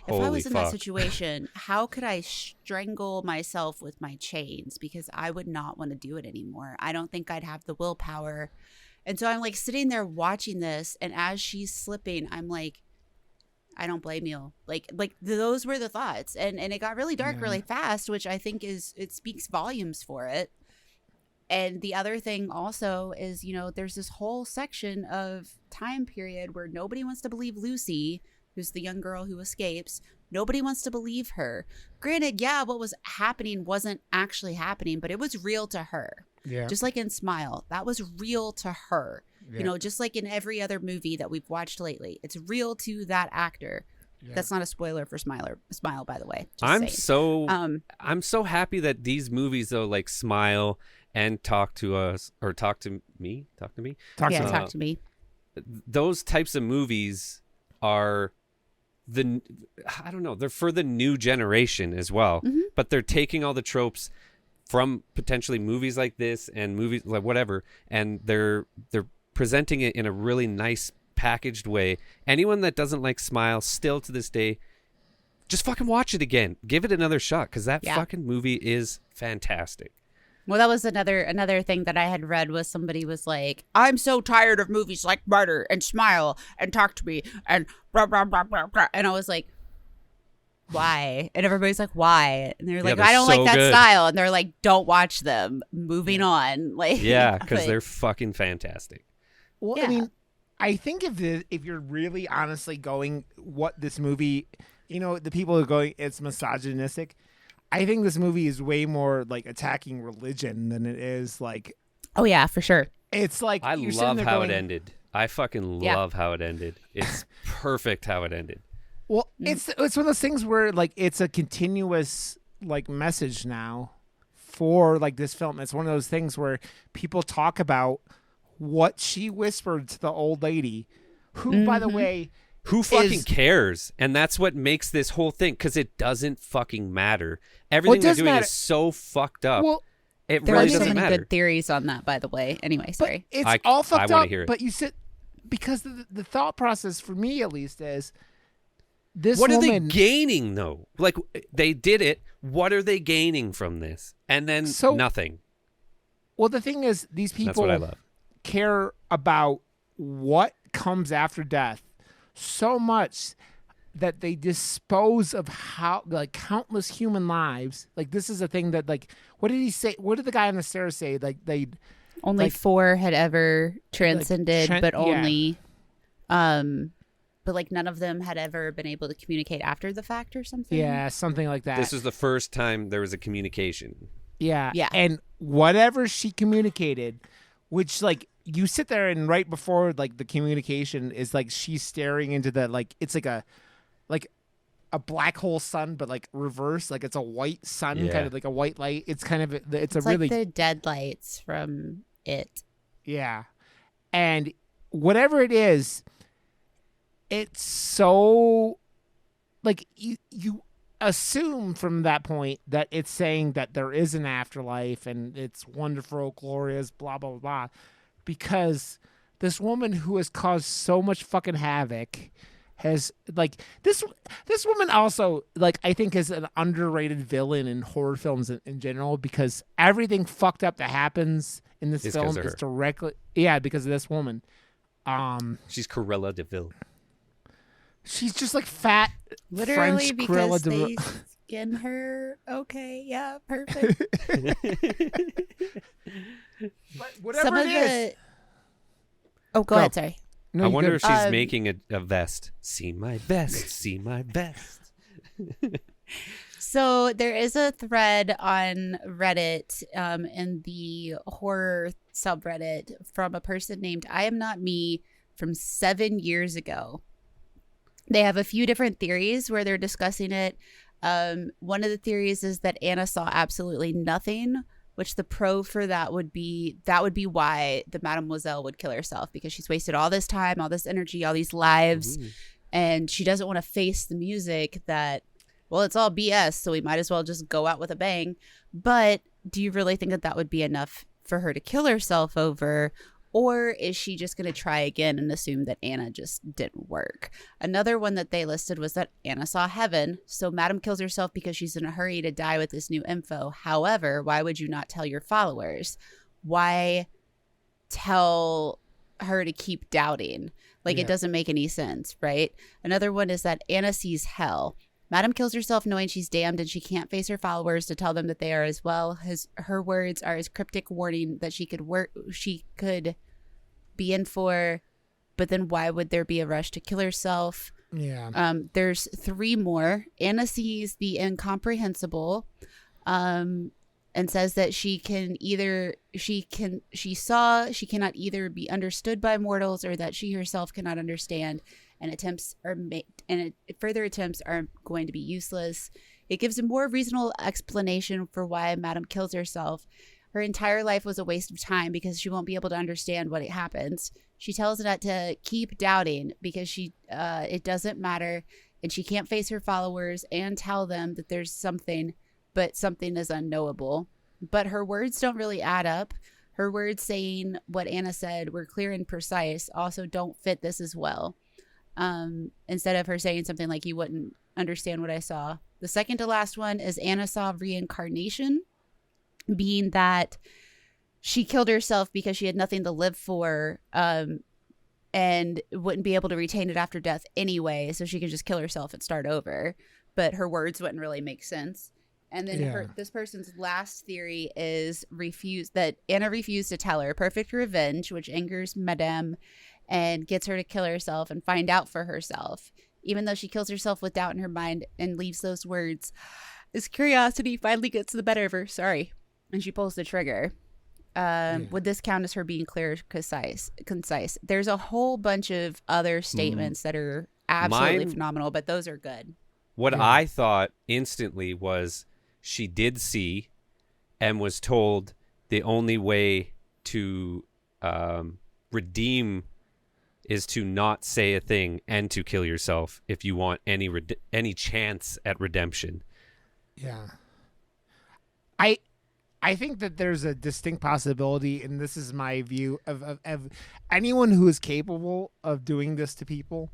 if I Holy was in that fuck. situation, how could I strangle myself with my chains? Because I would not want to do it anymore. I don't think I'd have the willpower. And so I'm like sitting there watching this, and as she's slipping, I'm like, I don't blame you. Like those were the thoughts. And it got really dark really fast, which I think it speaks volumes for it. And the other thing also is, there's this whole section of time period where nobody wants to believe Lucy, who's the young girl who escapes. Nobody wants to believe her. Granted, yeah, what was happening wasn't actually happening, but it was real to her. Yeah. Just like in Smile, that was real to her. Yeah. Just like in every other movie that we've watched lately, it's real to that actor. Yeah. That's not a spoiler for Smile, by the way. Just I'm saying. I'm so happy that these movies though, like Smile and Talk to Us or Talk to Me, Talk to me. Talk to me. those types of movies are I don't know, they're for the new generation as well. Mm-hmm. But they're taking all the tropes from potentially movies like this and movies like whatever, and they're presenting it in a really nice packaged way. Anyone that doesn't like Smile still to this day, just fucking watch it again. Give it another shot, because that fucking movie is fantastic. Well, that was another thing that I had read was somebody was like, I'm so tired of movies like Martyr and Smile and Talk to Me and blah, blah, blah, blah, blah. And I was like, why? And everybody's like, why? And they're like, they're I don't so like that good. style. And they're like, don't watch them. Moving on. Like, Yeah, because but- they're fucking fantastic. Well, Yeah. I mean, I think if you're really honestly going what this movie, the people who are going, it's misogynistic. I think this movie is way more like attacking religion than it is like. Oh yeah, for sure. It's like I you're sitting love there how going, it ended. I fucking Yeah. love how it ended. It's perfect how it ended. Well, it's one of those things where like it's a continuous like message now for like this film. It's one of those things where people talk about what she whispered to the old lady, who, by the way, Who fucking is- cares? And that's what makes this whole thing, because it doesn't fucking matter. Everything they're does doing matter. is so fucked up. well, It There really are so doesn't many matter. good theories on that, by the way. Anyway, but sorry. it's I all fucked wanna up. hear it. But you sit because the thought process for me at least is this What woman. are they gaining, though? Like, they did it. What are they gaining from this? And then nothing. Well, the thing is, these That's people what I love. care about what comes after death so much that they dispose of countless human lives. Like, this is a thing that, like, what did he say? What did the guy on the stairs say? Like, Only like- 4 had ever transcended, but yeah. only, but like none of them had ever been able to communicate after the fact or something. yeah, something like that. This was the first time there was a communication. Yeah. Yeah. And whatever she communicated, which like you sit there and right before like the communication is like she's staring into the like it's like a black hole sun, but like reverse, like it's a white sun, Yeah. kind of like a white light. It's kind of it's a It's really like the deadlights from It. yeah. And whatever it is, it's so like you assume from that point that it's saying that there is an afterlife and it's wonderful, glorious, blah, blah, blah. Because this woman who has caused so much fucking havoc has like this woman also like I think is an underrated villain in horror films in general, because everything fucked up that happens in this It's 'cause film of is her. directly because of this woman. She's Cruella de Vil. She's just like fat Literally French because Cruella de they Vil. skin her. Okay, yeah, perfect. But whatever Some of it is. the. Oh, go Go. ahead. Sorry. No, I you wonder good. if she's making a vest. See my vest. See my vest. So there is a thread on Reddit, in the horror subreddit, from a person named I Am Not Me from 7 years ago. They have a few different theories where they're discussing it. One of the theories is that Anna saw absolutely nothing, which the pro for that would be why the Mademoiselle would kill herself, because she's wasted all this time, all this energy, all these lives, and she doesn't want to face the music that, well, it's all BS, so we might as well just go out with a bang. But do you really think that that would be enough for her to kill herself over? Or is she just going to try again and assume that Anna just didn't work? Another one that they listed was that Anna saw heaven. So Madame kills herself because she's in a hurry to die with this new info. However, why would you not tell your followers? Why tell her to keep doubting? Like, it doesn't make any sense, right? Another one is that Anna sees hell. Madame kills herself knowing she's damned and she can't face her followers to tell them that they are as well. Her words are his cryptic warning that she could be in for, but then why would there be a rush to kill herself? Yeah. There's 3 more. Anna sees the incomprehensible, and says that she cannot either be understood by mortals or that she herself cannot understand, and further attempts are going to be useless. It gives a more reasonable explanation for why Madame kills herself. Her entire life was a waste of time because she won't be able to understand what happens. She tells Annette to keep doubting because it doesn't matter, and she can't face her followers and tell them that there's something, but something is unknowable. But her words don't really add up. Her words saying what Anna said were clear and precise also don't fit this as well. Instead of her saying something like, you wouldn't understand what I saw. The second to last one is Anna saw reincarnation, being that she killed herself because she had nothing to live for, and wouldn't be able to retain it after death anyway, so she could just kill herself and start over. But her words wouldn't really make sense. And then this person's last theory is that Anna refused to tell her. Perfect revenge, which angers Madame and gets her to kill herself and find out for herself. Even though she kills herself with doubt in her mind and leaves those words, his curiosity finally gets the better of her. Sorry. And she pulls the trigger. Would this count as her being clear, concise? There's a whole bunch of other statements that are absolutely phenomenal, but those are good. What I thought instantly was she did see and was told the only way to redeem is to not say a thing and to kill yourself if you want any chance at redemption. Yeah. I think that there's a distinct possibility, and this is my view, of anyone who is capable of doing this to people,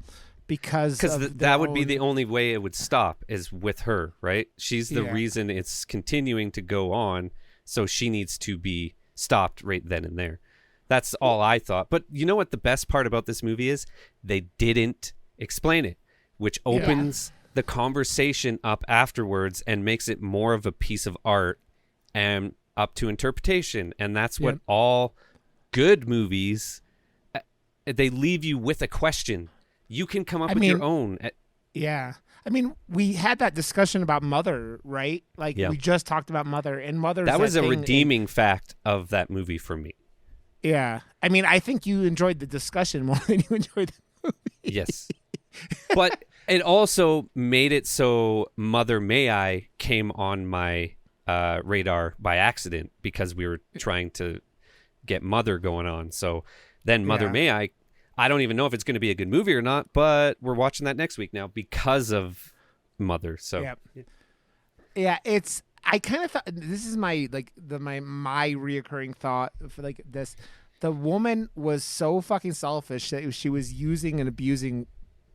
because that would be the only way it would stop, is with her, right? She's the reason it's continuing to go on, so she needs to be stopped right then and there. That's all I thought. But you know what the best part about this movie is? They didn't explain it, which opens the conversation up afterwards and makes it more of a piece of art and up to interpretation. And that's what all good movies, they leave you with a question. You can come up with your own. Yeah. I mean, we had that discussion about Mother, right? Like, we just talked about Mother, and Mother. That was a redeeming fact of that movie for me. Yeah. I mean, I think you enjoyed the discussion more than you enjoyed the movie. Yes. But it also made it so Mother May I came on my radar by accident, because we were trying to get Mother going on. So then Mother May I don't even know if it's going to be a good movie or not, but we're watching that next week now because of Mother. So I kind of thought, this is my my reoccurring thought for like this. The woman was so fucking selfish that she was using and abusing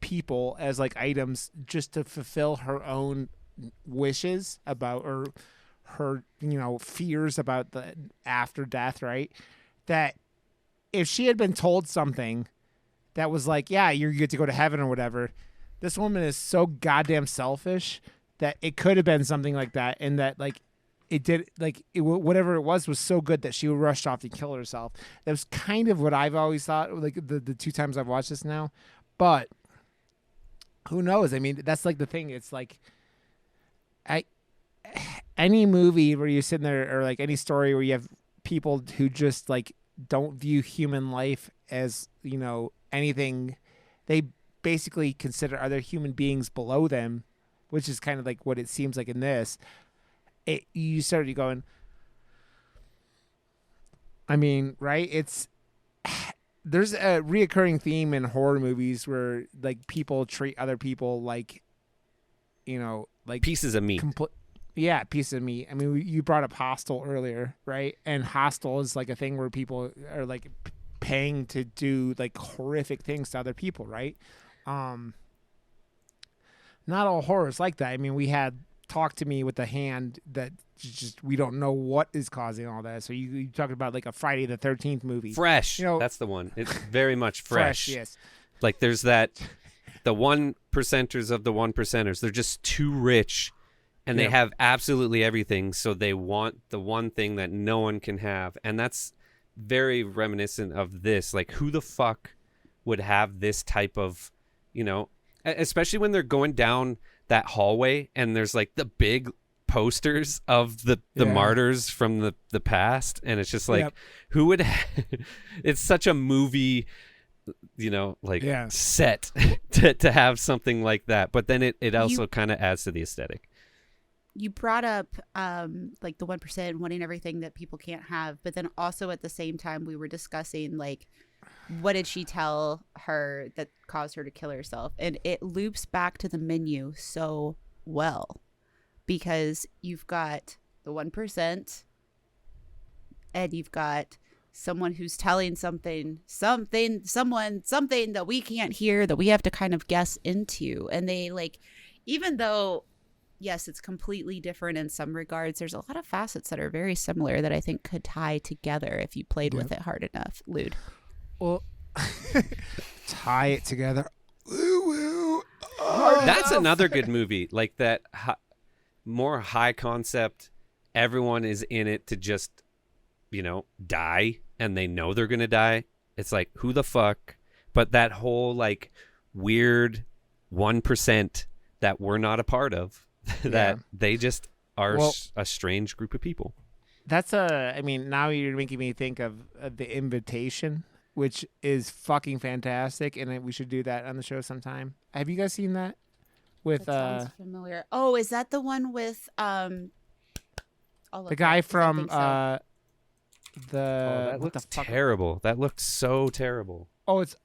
people as like items just to fulfill her own wishes about, or her, fears about the after death, right? That if she had been told something that was like, yeah, you get to go to heaven or whatever, this woman is so goddamn selfish that it could have been something like that, and that like it did, like whatever it was so good that she rushed off to kill herself. That was kind of what I've always thought, like the 2 times I've watched this now. But who knows? I mean, that's like the thing. It's like any movie where you're sitting there, or like any story where you have people who just like don't view human life as, anything. They basically consider other human beings below them, which is kind of like what it seems like in this. You started going, I mean, right? There's a reoccurring theme in horror movies where like people treat other people like, like Pieces of meat. Pieces of meat. I mean, you brought up Hostel earlier, right? And Hostel is like a thing where people are like paying to do like horrific things to other people, right? Not all horror is like that. I mean, we had Talk to Me with the Hand that just we don't know what is causing all that. So you talking about like a Friday the 13th movie. Fresh. That's the one. It's very much fresh. Yes. Like there's the 1%ers of the 1%ers. They're just too rich and they have absolutely everything. So they want the one thing that no one can have. And that's very reminiscent of this. Like who the fuck would have this type of, especially when they're going down that hallway and there's like the big posters of the martyrs from the past, and it's just like who would it's such a movie set to have something like that, but then it also kind of adds to the aesthetic. You brought up like the 1% wanting everything that people can't have, but then also at the same time we were discussing like what did she tell her that caused her to kill herself, and it loops back to the menu so well. Because you've got the 1% and you've got someone who's telling someone that we can't hear, that we have to kind of guess into. And they like, even though, yes, it's completely different in some regards, there's a lot of facets that are very similar that I think could tie together if you played with it hard enough. Lude. Well, tie it together. That's another good movie. Like that. More high concept, everyone is in it to just die, and they know they're gonna die. It's like who the fuck, but that whole like weird 1% that we're not a part of, that they just are a strange group of people. That's I mean, now you're making me think of The Invitation, which is fucking fantastic, and we should do that on the show sometime. Have you guys seen that? With that sounds familiar. Oh, is that the one with the guy from that looks terrible. That looks so terrible. Oh, it's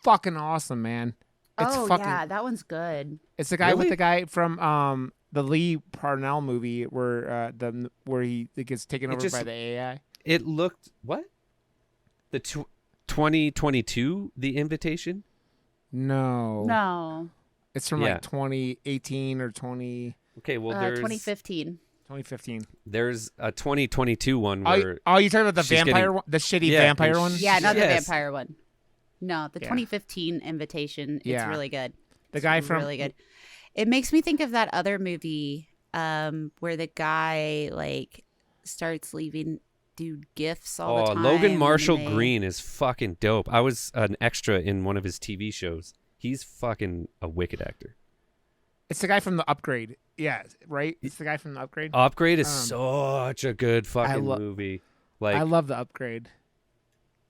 fucking awesome, man. That one's good. It's the guy with the guy from the Lee Parnell movie where he gets taken over by the AI. It looked what? The 2022 The Invitation? No. It's from like 2018 or 20. Okay, well there's 2015. 2015. There's a 2022 one where. Oh, you talking about the vampire one, the shitty vampire one? Yeah, not the vampire one. No, the 2015 Invitation. It's really good. The guy from really good. It makes me think of that other movie where the guy like starts leaving dude gifts all the time. Logan Marshall Green is fucking dope. I was an extra in one of his TV shows. He's fucking a wicked actor. It's the guy from The Upgrade. Yeah, right? It's the guy from The Upgrade. Upgrade is such a good fucking movie. Like I love The Upgrade.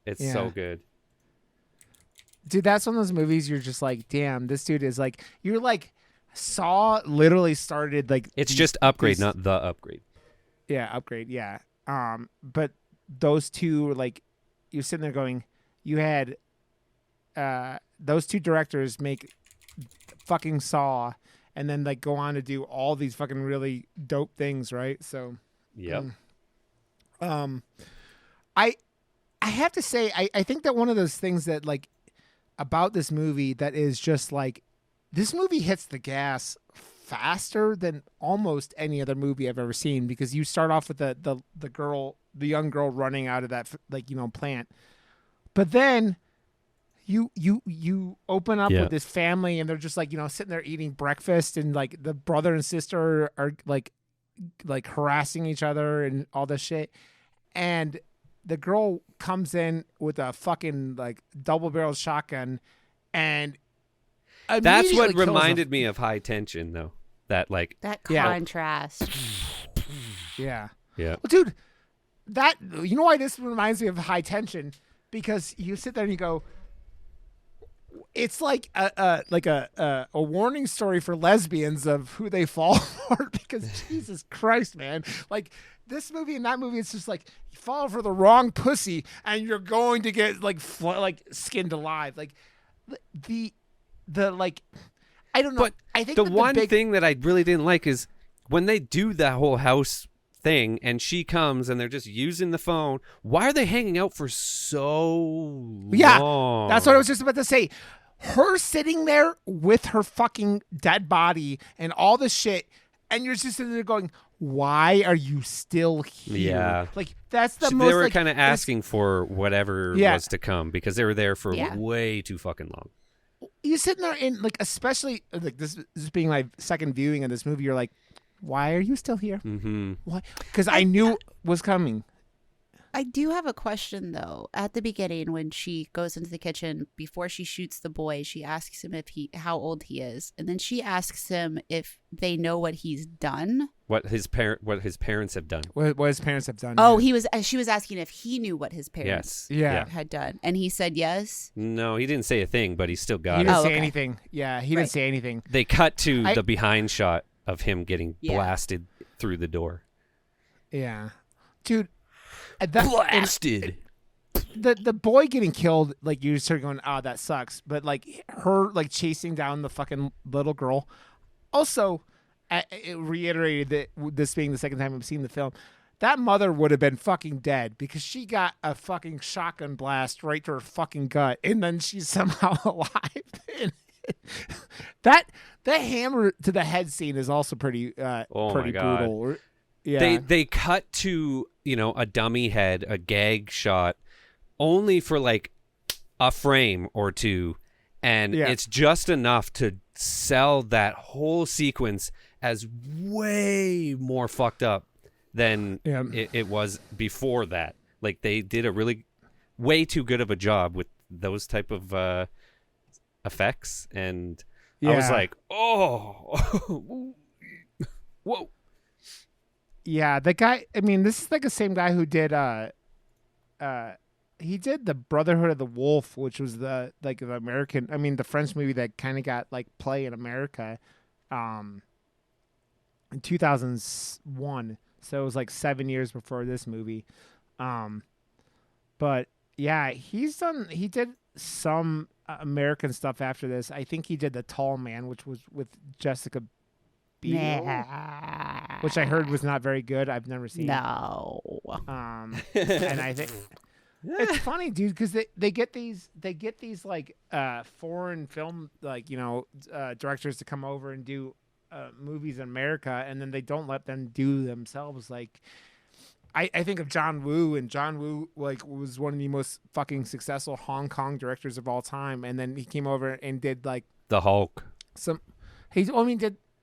It's so good. Dude, that's one of those movies you're just like, damn, this dude is like, you're like, Saw literally started like. It's just Upgrade, not The Upgrade. Yeah, Upgrade, yeah. But those two were like, you're sitting there going, you had those two directors make fucking Saw and then like go on to do all these fucking really dope things, right? So I have to say I think that one of those things that like about this movie that is just like this movie hits the gas faster than almost any other movie I've ever seen, because you start off with the young girl running out of that plant, but then you open up with this family and they're just like sitting there eating breakfast, and like the brother and sister are like harassing each other and all this shit, and the girl comes in with a fucking like double-barreled shotgun, and that's what reminded me of High Tension, though. That contrast. Yeah. Well, dude, that why this reminds me of High Tension, because you sit there and you go, it's like a warning story for lesbians of who they fall for, because Jesus Christ, man, like this movie and that movie, it's just like you fall for the wrong pussy and you're going to get like skinned alive. Like the like, I don't know. But I think the one thing that I really didn't like is when they do that whole house thing and she comes and they're just using the phone. Why are they hanging out for so long? That's what I was just about to say. Her sitting there with her fucking dead body and all this shit, and you're just sitting there going, why are you still here? Yeah. Like, that's the most... They were like, kind of asking for whatever was to come because they were there for way too fucking long. You're sitting there in, like, especially, like, this being my second viewing of this movie, you're like, why are you still here? Mm-hmm. Why? Because I knew it was coming. I do have a question, though. At the beginning, when she goes into the kitchen, before she shoots the boy, she asks him how old he is. And then she asks him if they know what he's done. What his parents have done. What his parents have done. Oh, yeah. she was asking if he knew what his parents had done. And he said yes. No, he didn't say a thing, but he still got He it. didn't say anything. Yeah, he didn't say anything. They cut to the behind shot of him getting blasted through the door. Yeah. Dude. Blasted. The boy getting killed, like, you start going, oh, that sucks. But, like, her, like, chasing down the fucking little girl. Also, it reiterated that this being the second time I've seen the film, that mother would have been fucking dead because she got a fucking shotgun blast right to her fucking gut, and then she's somehow alive. that hammer to the head scene is also pretty pretty brutal. Yeah. They cut to, a dummy head, a gag shot, only for like a frame or two, and it's just enough to sell that whole sequence as way more fucked up than it was before that. Like, they did a really way too good of a job with those type of effects, and I was like, oh, whoa. Yeah, the guy, I mean, this is like the same guy who did he did the Brotherhood of the Wolf, which was the American, I mean, the French movie that kind of got like play in America in 2001. So it was like 7 years before this movie. But yeah, he did some American stuff after this. I think he did The Tall Man, which was with Jessica Biel, which I heard was not very good. I've never seen. No. And I think it's funny, dude, because they get these like foreign film, like, directors to come over and do movies in America, and then they don't let them do themselves. Like, I think of John Woo, and John Woo like was one of the most fucking successful Hong Kong directors of all time, and then he came over and did like The Hulk.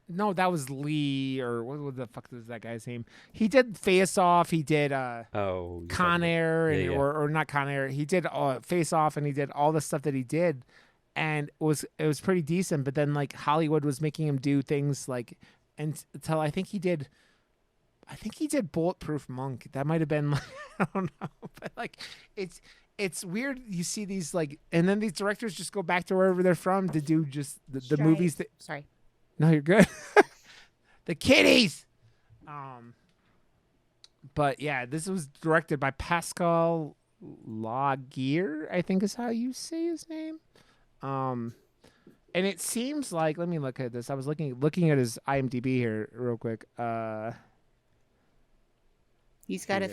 That was Lee, or what the fuck was that guy's name? He did Face Off. He did Con Air, or not Con Air. He did Face Off, and he did all the stuff that he did, and it was pretty decent. But then like Hollywood was making him do things like, until I think he did Bulletproof Monk. That might have been like, I don't know, but like it's weird. You see these like, and then these directors just go back to wherever they're from to do just the movies that. Sorry. No, you're good. The kitties. But yeah, this was directed by Pascal Laugier, I think is how you say his name. And it seems like, let me look at this. I was looking at his IMDb here real quick. He's got a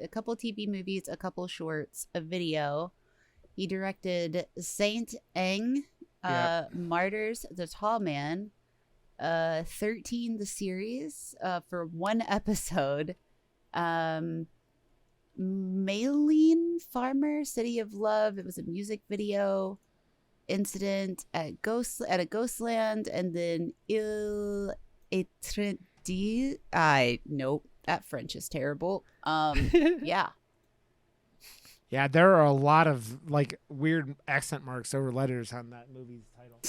couple TV movies, a couple shorts, a video. He directed Saint Eng, Martyrs, The Tall Man, 13 the series for one episode, Maylene Farmer, City of Love, it was a music video, Incident at a Ghostland, and then Il Étrendi. Nope, that French is terrible. Yeah. Yeah, there are a lot of like weird accent marks over letters on that movie's title.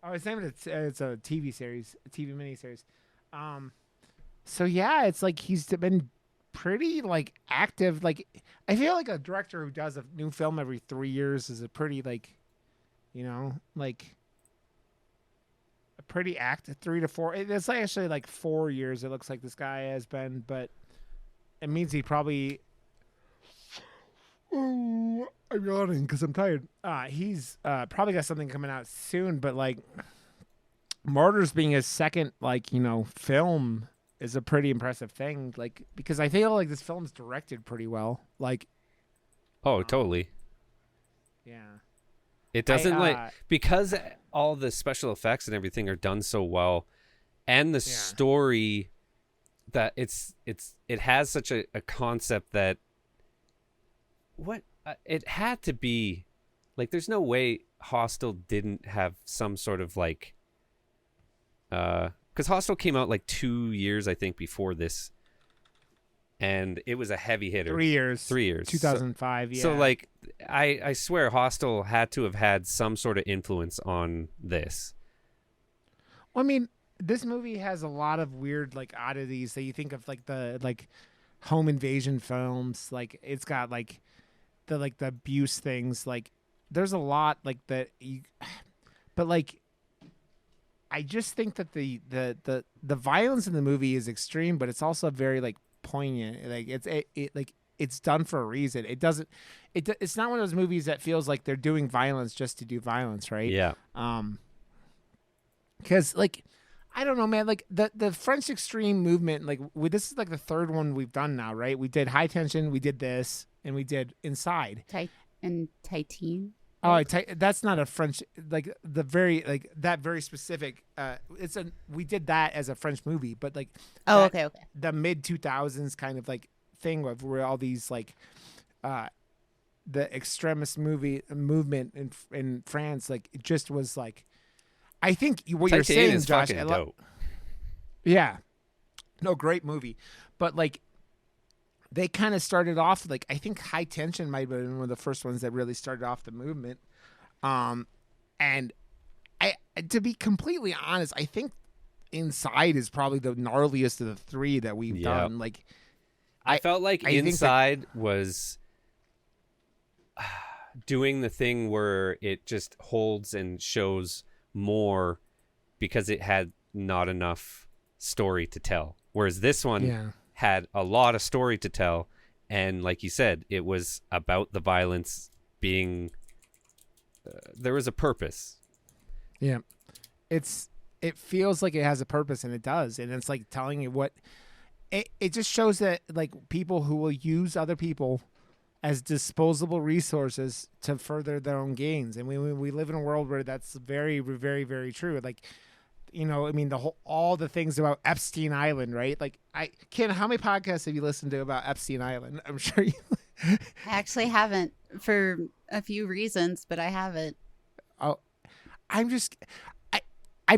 Oh, it's a TV series, a TV miniseries. So yeah, it's like he's been pretty like active. Like, I feel like a director who does a new film every 3 years is a pretty like you know, like a pretty 3 to 4. It's actually like 4 years. It looks like this guy has been, but it means he probably. Oh, I'm yawning because I'm tired. He's probably got something coming out soon, but like Martyrs being his second, like, you know, film is a pretty impressive thing. Like, because I feel like this film's directed pretty well. Like, Oh, totally. yeah. It doesn't because all the special effects and everything are done so well, and the story that it has such a concept that it had to be like, there's no way Hostel didn't have some sort of like because Hostel came out like 2 years I think before this, and it was a heavy hitter. 3 years. 3 years. 2005. So like I swear Hostel had to have had some sort of influence on this. Well, I mean, this movie has a lot of weird like oddities that you think of, like the like home invasion films. Like it's got like the abuse things. Like there's a lot like that. But like I just think that the violence in the movie is extreme, but it's also very like poignant. Like it's done for a reason. It's not one of those movies that feels like they're doing violence just to do violence, right? Yeah. Because like I don't know, man. Like the French extreme movement, like this is like the third one we've done now, right? We did High Tension, we did this, and we did Inside. Titan. Oh, that's not a French, like the very like that very specific. We did that as a French movie, but like okay. The mid 2000s kind of like thing of where all these like the extremist movement in France, like it just was like, I think what you're saying, is Josh. fucking dope. Yeah, no, great movie, but like they kind of started off like, I think High Tension might have been one of the first ones that really started off the movement. And to be completely honest, I think Inside is probably the gnarliest of the three that we've done. Like, I felt like Inside was doing the thing where it just holds and shows more because it had not enough story to tell. Whereas this one had a lot of story to tell, and like you said, it was about the violence being there was a purpose. Yeah, it feels like it has a purpose, and it does, and it's like telling you what it just shows that like people who will use other people as disposable resources to further their own gains, and we live in a world where that's very, very, very true. Like, you know, I mean, all the things about Epstein Island, right? Like, Ken, how many podcasts have you listened to about Epstein Island? I'm sure you. I actually haven't, for a few reasons, but I haven't. Oh, I'm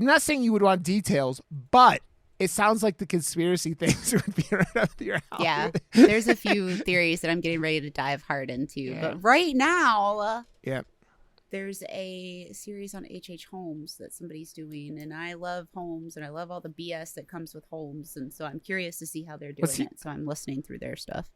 not saying you would want details, but it sounds like the conspiracy things would be right up your alley. Yeah, there's a few theories that I'm getting ready to dive hard into, but right now, there's a series on H.H. Holmes that somebody's doing, and I love Holmes, and I love all the BS that comes with Holmes, and so I'm curious to see how they're doing it. So I'm listening through their stuff.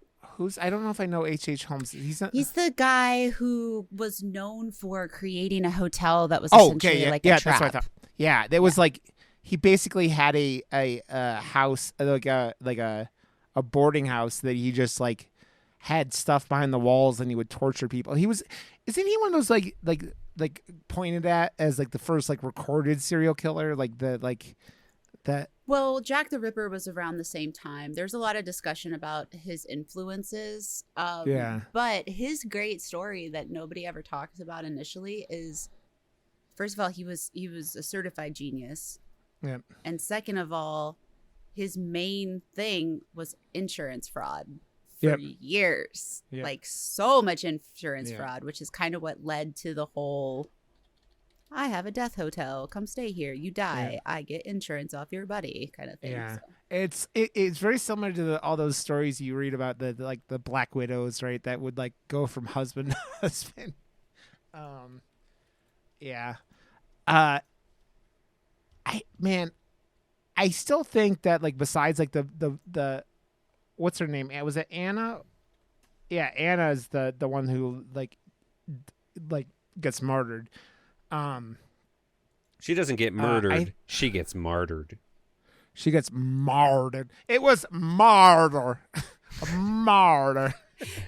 I don't know if I know H.H. Holmes. He's the guy who was known for creating a hotel that was essentially like a trap. That's what I thought. Yeah, there was like he basically had a house, like a boarding house that he just like had stuff behind the walls, and he would torture people. Isn't he one of those like pointed at as like the first like recorded serial killer, like that? Well, Jack the Ripper was around the same time. There's a lot of discussion about his influences. But his great story that nobody ever talks about initially is, first of all, he was a certified genius. Yeah. And second of all, his main thing was insurance fraud for years. Yep. Like so much insurance fraud, which is kind of what led to the whole, I have a death hotel, come stay here, you die, I get insurance off your buddy kind of thing. Yeah. So. It's very similar to all those stories you read about the Black Widows, right? That would like go from husband to husband. I still think that like besides like the what's her name? Was it Anna? Yeah, Anna is the one who like gets martyred. She doesn't get murdered. She gets martyred. She gets martyred. It was martyr. Martyr.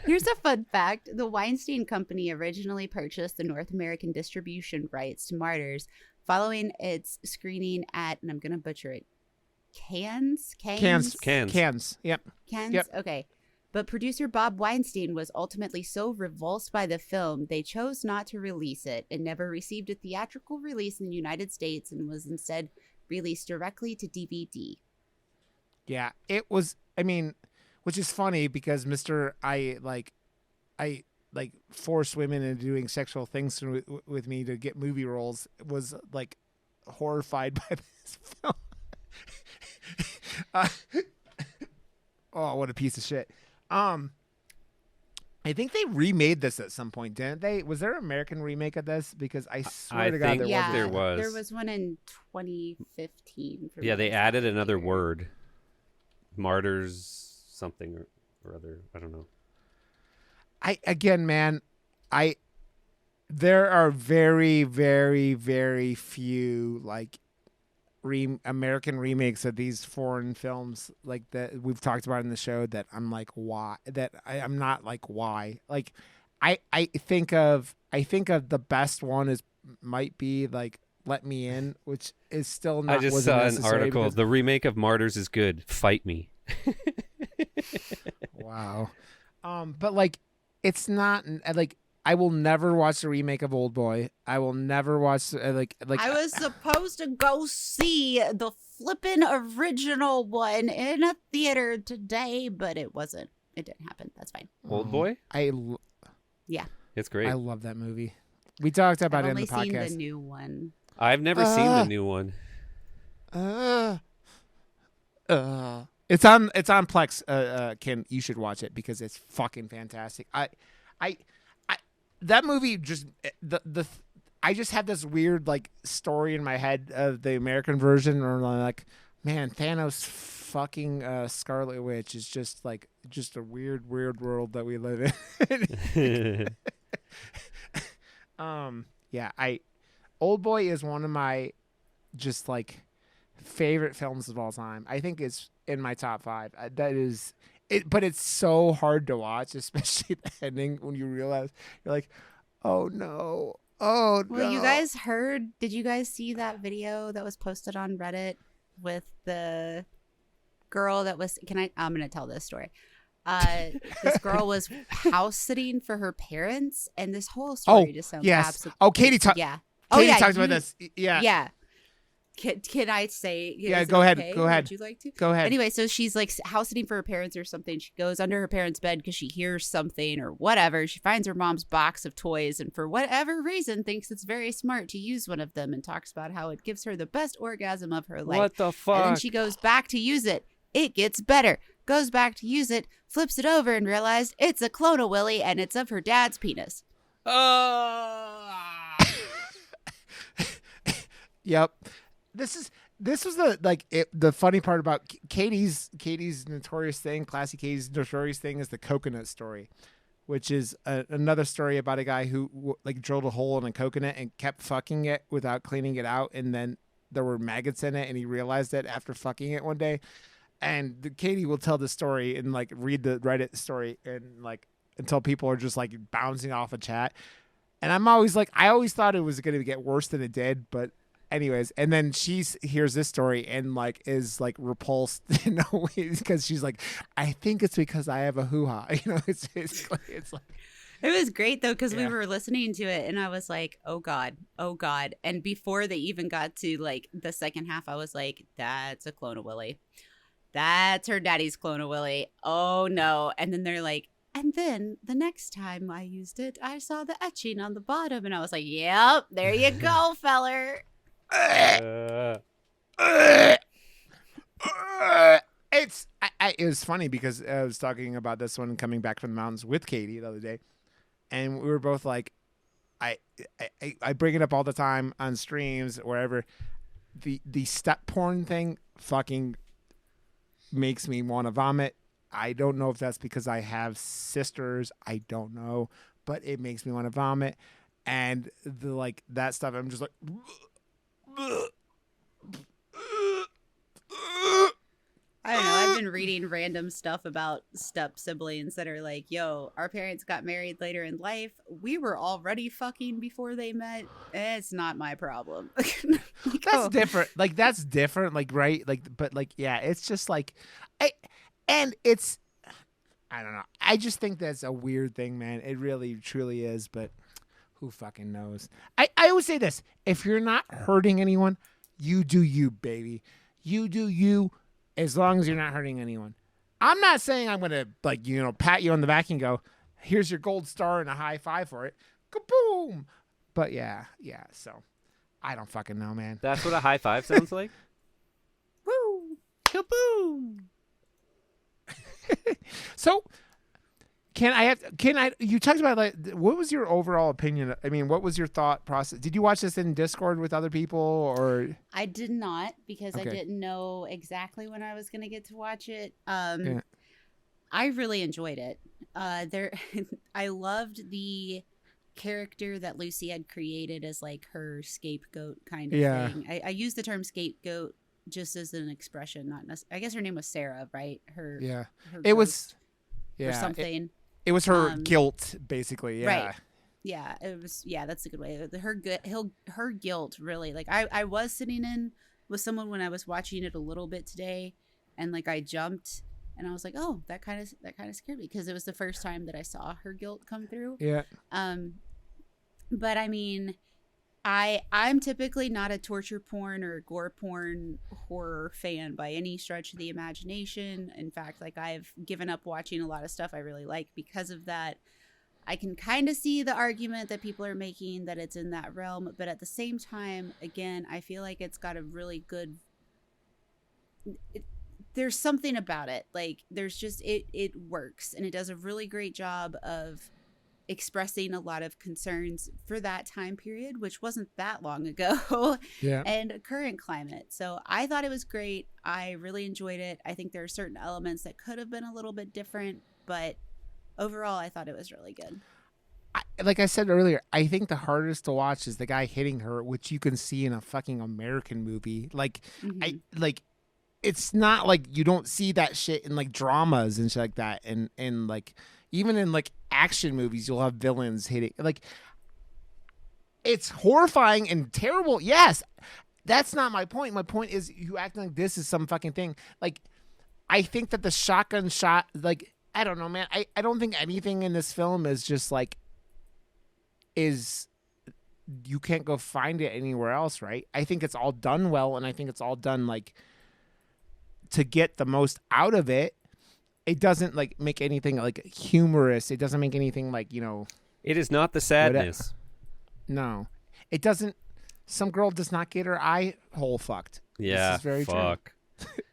Here's a fun fact. The Weinstein Company originally purchased the North American distribution rights to Martyrs following its screening at, and I'm going to butcher it, Cannes? Cans. Yep. Cannes? Yep. Okay. But producer Bob Weinstein was ultimately so revulsed by the film, they chose not to release it. It never received a theatrical release in the United States and was instead released directly to DVD. Yeah, it was, I mean, which is funny because I force women into doing sexual things with me to get movie roles, was like horrified by this film. Oh, what a piece of shit. I think they remade this at some point, didn't they? Was there an American remake of this? Because I swear to God, there was. There was one in 2015. Yeah, they added another word. Martyrs something or other. I don't know. There are very, very, very few like American remakes of these foreign films like that we've talked about in the show that I'm like, why? I'm not like, why? Like, I think of the best one might be like Let Me In, which is still not. I just saw an article. Because the remake of Martyrs is good. Fight me. Wow. But like, it's not like. I will never watch the remake of Old Boy. I will never watch like. I was supposed to go see the flippin' original one in a theater today, but it wasn't. It didn't happen. That's fine. Old Boy? Yeah. It's great. I love that movie. We talked about it in the podcast. I've only seen the new one. I've never seen the new one. It's on Plex. Kim, you should watch it because it's fucking fantastic. That movie just I just had this weird like story in my head of the American version, or like, man, Thanos fucking Scarlet Witch is just a weird world that we live in. Yeah, Old Boy is one of my just like favorite films of all time. I think it's in my top 5. That is it, but it's so hard to watch, especially the ending when you realize you're like, oh no. Oh no. Well, did you guys see that video that was posted on Reddit with the girl that was, I'm going to tell this story. This girl was house sitting for her parents, and this whole story just sounds absolutely. Oh, Katie talked. Yeah. Katie talked about this. Yeah. Yeah. Can I say? Yeah, go ahead. Okay? Go ahead. Would you like to? Go ahead. Anyway, so she's like house sitting for her parents or something. She goes under her parents' bed because she hears something or whatever. She finds her mom's box of toys and for whatever reason thinks it's very smart to use one of them and talks about how it gives her the best orgasm of her life. What the fuck? And then she goes back to use it. It gets better. Goes back to use it, flips it over and realized it's a clone of Willy and it's of her dad's penis. Yep. This was the funny part about Katie's notorious thing. Classy Katie's notorious thing is the coconut story, which is another story about a guy who like drilled a hole in a coconut and kept fucking it without cleaning it out, and then there were maggots in it, and he realized it after fucking it one day. And Katie will tell the story and like read the Reddit story and like until people are just like bouncing off a chat. And I'm always like, I always thought it was going to get worse than it did, but. Anyways, and then she hears this story and like is like repulsed in a way because she's like, I think it's because I have a hoo-ha. You know, it's like it was great though because we were listening to it and I was like, oh god. And before they even got to like the second half, I was like, that's a clone of Willy. That's her daddy's clone of Willy. Oh no. And then they're like, and then the next time I used it, I saw the etching on the bottom, and I was like, yep, there you go, feller. It was funny because I was talking about this one coming back from the mountains with Katie the other day, and we were both like, I bring it up all the time on streams or wherever. The step porn thing fucking makes me want to vomit. I don't know if that's because I have sisters. I don't know, but it makes me want to vomit. and the like that stuff. I'm just like. I don't know. I've been reading random stuff about step siblings that are like, yo, our parents got married later in life. We were already fucking before they met. It's not my problem. That's different. Like, that's different. Like, right. Like, but like, yeah, it's just like, I don't know. I just think that's a weird thing, man. It really, truly is. But who fucking knows? I always say this. If you're not hurting anyone, you do you, baby. You do you. As long as you're not hurting anyone. I'm not saying I'm going to, like, you know, pat you on the back and go, here's your gold star and a high five for it. Kaboom! But yeah. So I don't fucking know, man. That's what a high five sounds like? Woo! Kaboom! So you talked about, like, what was your overall opinion? I mean, what was your thought process? Did you watch this in Discord with other people, or? I did not, because Okay. I didn't know exactly when I was going to get to watch it. Yeah. I really enjoyed it. I loved the character that Lucy had created as like her scapegoat kind of Yeah. thing. I use the term scapegoat just as an expression, not necessarily. I guess her name was Sarah, right? Her It was, ghost yeah, or something. It was her Um, guilt, basically. Yeah. Right. Yeah, it was. Yeah, that's a good way. Her guilt really. Like I was sitting in with someone when I was watching it a little bit today, and like I jumped, and I was like, oh, that kind of scared me, because it was the first time that I saw her guilt come through. Yeah. But I mean, I'm typically not a torture porn or gore porn horror fan by any stretch of the imagination. In fact, like, I've given up watching a lot of stuff I really like because of that. I can kind of see the argument that people are making that it's in that realm, but at the same time, again, I feel like it's got a really good there's something about it. Like, there's just it works, and it does a really great job of expressing a lot of concerns for that time period, which wasn't that long ago. Yeah. And current climate. So I thought it was great. I really enjoyed it. I think there are certain elements that could have been a little bit different, but overall I thought it was really good. Like I said earlier, I think the hardest to watch is the guy hitting her, which you can see in a fucking American movie. Like, it's not like you don't see that shit in like dramas and shit like that, and like even in like action movies, you'll have villains hitting. Like, it's horrifying and terrible. Yes, that's not my point. My point is you acting like this is some fucking thing. Like, I think that the shotgun shot, like, I don't know, man. I don't think anything in this film is just like, you can't go find it anywhere else, right? I think it's all done well, and I think it's all done like to get the most out of it. It doesn't like make anything like humorous. It doesn't make anything like, you know. It is not the sadness. No, it doesn't. Some girl does not get her eye hole fucked. Yeah, this is very fuck.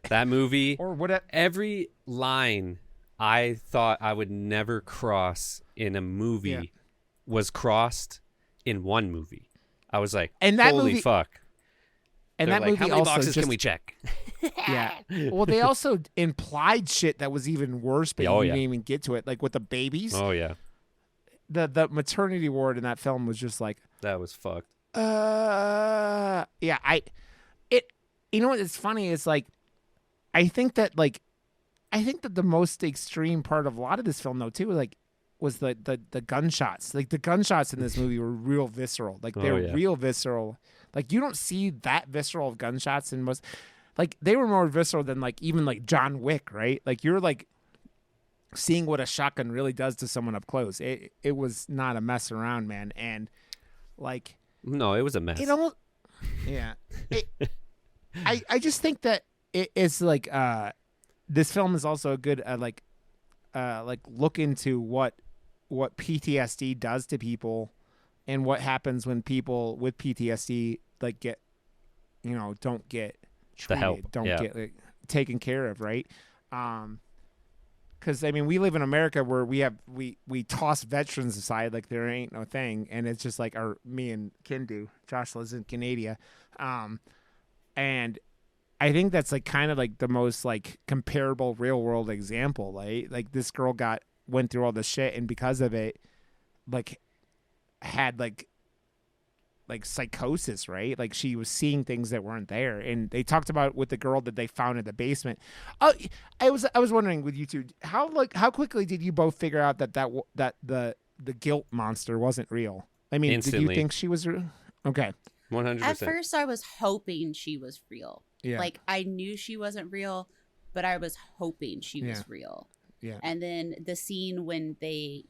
That movie, or what? Every line I thought I would never cross in a movie was crossed in one movie. I was like, and that holy movie, fuck. And They're that like, movie how many also boxes just, can we check? Yeah. Well, they also implied shit that was even worse, but you didn't even get to it. Like with the babies. Oh yeah. The maternity ward in that film was just like, that was fucked. Yeah. You know what? It's funny. It's like, I think that the most extreme part of a lot of this film though too, like, was the gunshots. Like, the gunshots in this movie were real visceral. Like, they're real visceral. Like, you don't see that visceral of gunshots in most. Like, they were more visceral than like even like John Wick, right? Like, you're like seeing what a shotgun really does to someone up close. It was not a mess around, man. And like, no, it was a mess. It almost, yeah. I just think that it's like this film is also a good like look into what PTSD does to people, and what happens when people with PTSD like get, you know, don't get treated, the help, don't get like, taken care of, right? Because I mean, we live in America where we toss veterans aside like there ain't no thing, and it's just like me and Ken do. Josh lives in Canada, and I think that's like kind of like the most like comparable real world example. Like this girl went through all this shit, and because of it, like had like like psychosis, right? Like she was seeing things that weren't there. And they talked about with the girl that they found in the basement. Oh, I was wondering with you two, how quickly did you both figure out that the guilt monster wasn't real? I mean, Instantly. did you think she was real? Okay. 100%. At first, I was hoping she was real. Yeah. Like, I knew she wasn't real, but I was hoping she was real. Yeah. And then the scene when they,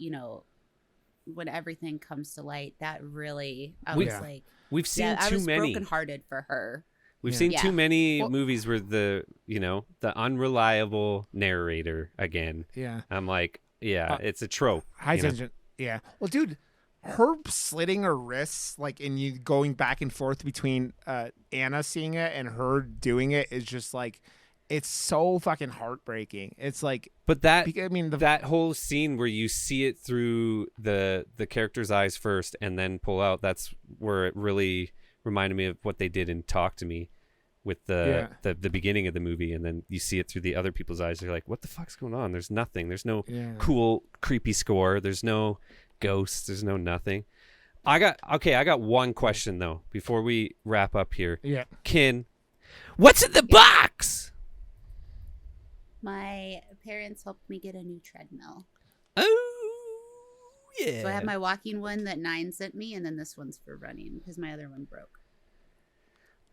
when everything comes to light, that really, I was like, we've seen I too was many. brokenhearted for her. We've seen too many Well, movies where the unreliable narrator again. Yeah. I'm like, it's a trope. High tension. Yeah. Well, dude, her slitting her wrists, like, and you going back and forth between Anna seeing it and her doing it is just like, it's so fucking heartbreaking. It's like, but that that whole scene where you see it through the character's eyes first and then pull out, that's where it really reminded me of what they did in Talk to Me with the beginning of the movie, and then you see it through the other people's eyes. You're like, what the fuck's going on? There's nothing. There's no cool creepy score. There's no ghosts. There's no nothing. I got one question though before we wrap up here. Yeah. Kin, what's in the box? My parents helped me get a new treadmill. Oh, yeah. So I have my walking one that 9 sent me, and then this one's for running because my other one broke.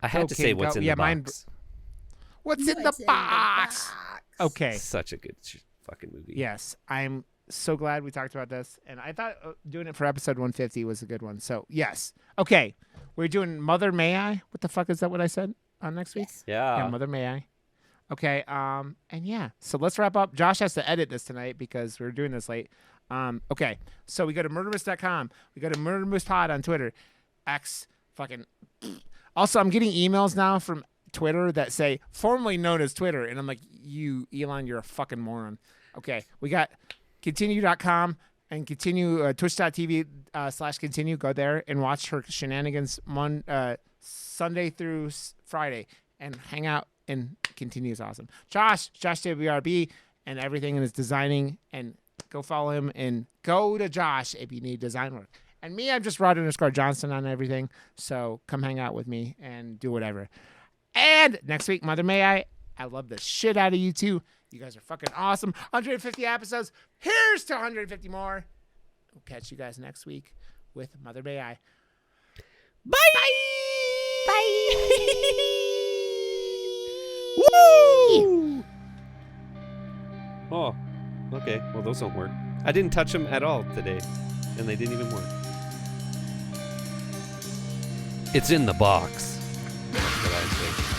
I had to say what's in the box. What's in the box? Okay. Such a good fucking movie. Yes. I'm so glad we talked about this. And I thought doing it for episode 150 was a good one. So, yes. Okay. We're doing Mother May I? What the fuck is that what I said on next week? Yes. Yeah. Mother May I. Okay. And yeah. So let's wrap up. Josh has to edit this tonight because we're doing this late. Okay. So we go to murderous.com. We go to murdermouspod on Twitter. X fucking. Also, I'm getting emails now from Twitter that say formerly known as Twitter. And I'm like, you, Elon, you're a fucking moron. Okay. We got Kintinue.com and Kintinue, twitch.tv /Kintinue. Go there and watch her shenanigans Sunday through Friday and hang out, and Kintinue is awesome. Josh WRB and everything in his designing, and go follow him and go to Josh if you need design work. And me, I'm just Rod_Johnston on everything. So come hang out with me and do whatever. And next week, Mother May I love the shit out of you too. You guys are fucking awesome. 150 episodes. Here's to 150 more. We'll catch you guys next week with Mother May I. Bye. Bye. Woo! Oh, okay. Well, those don't work. I didn't touch them at all today, and they didn't even work. It's in the box. That's what I say.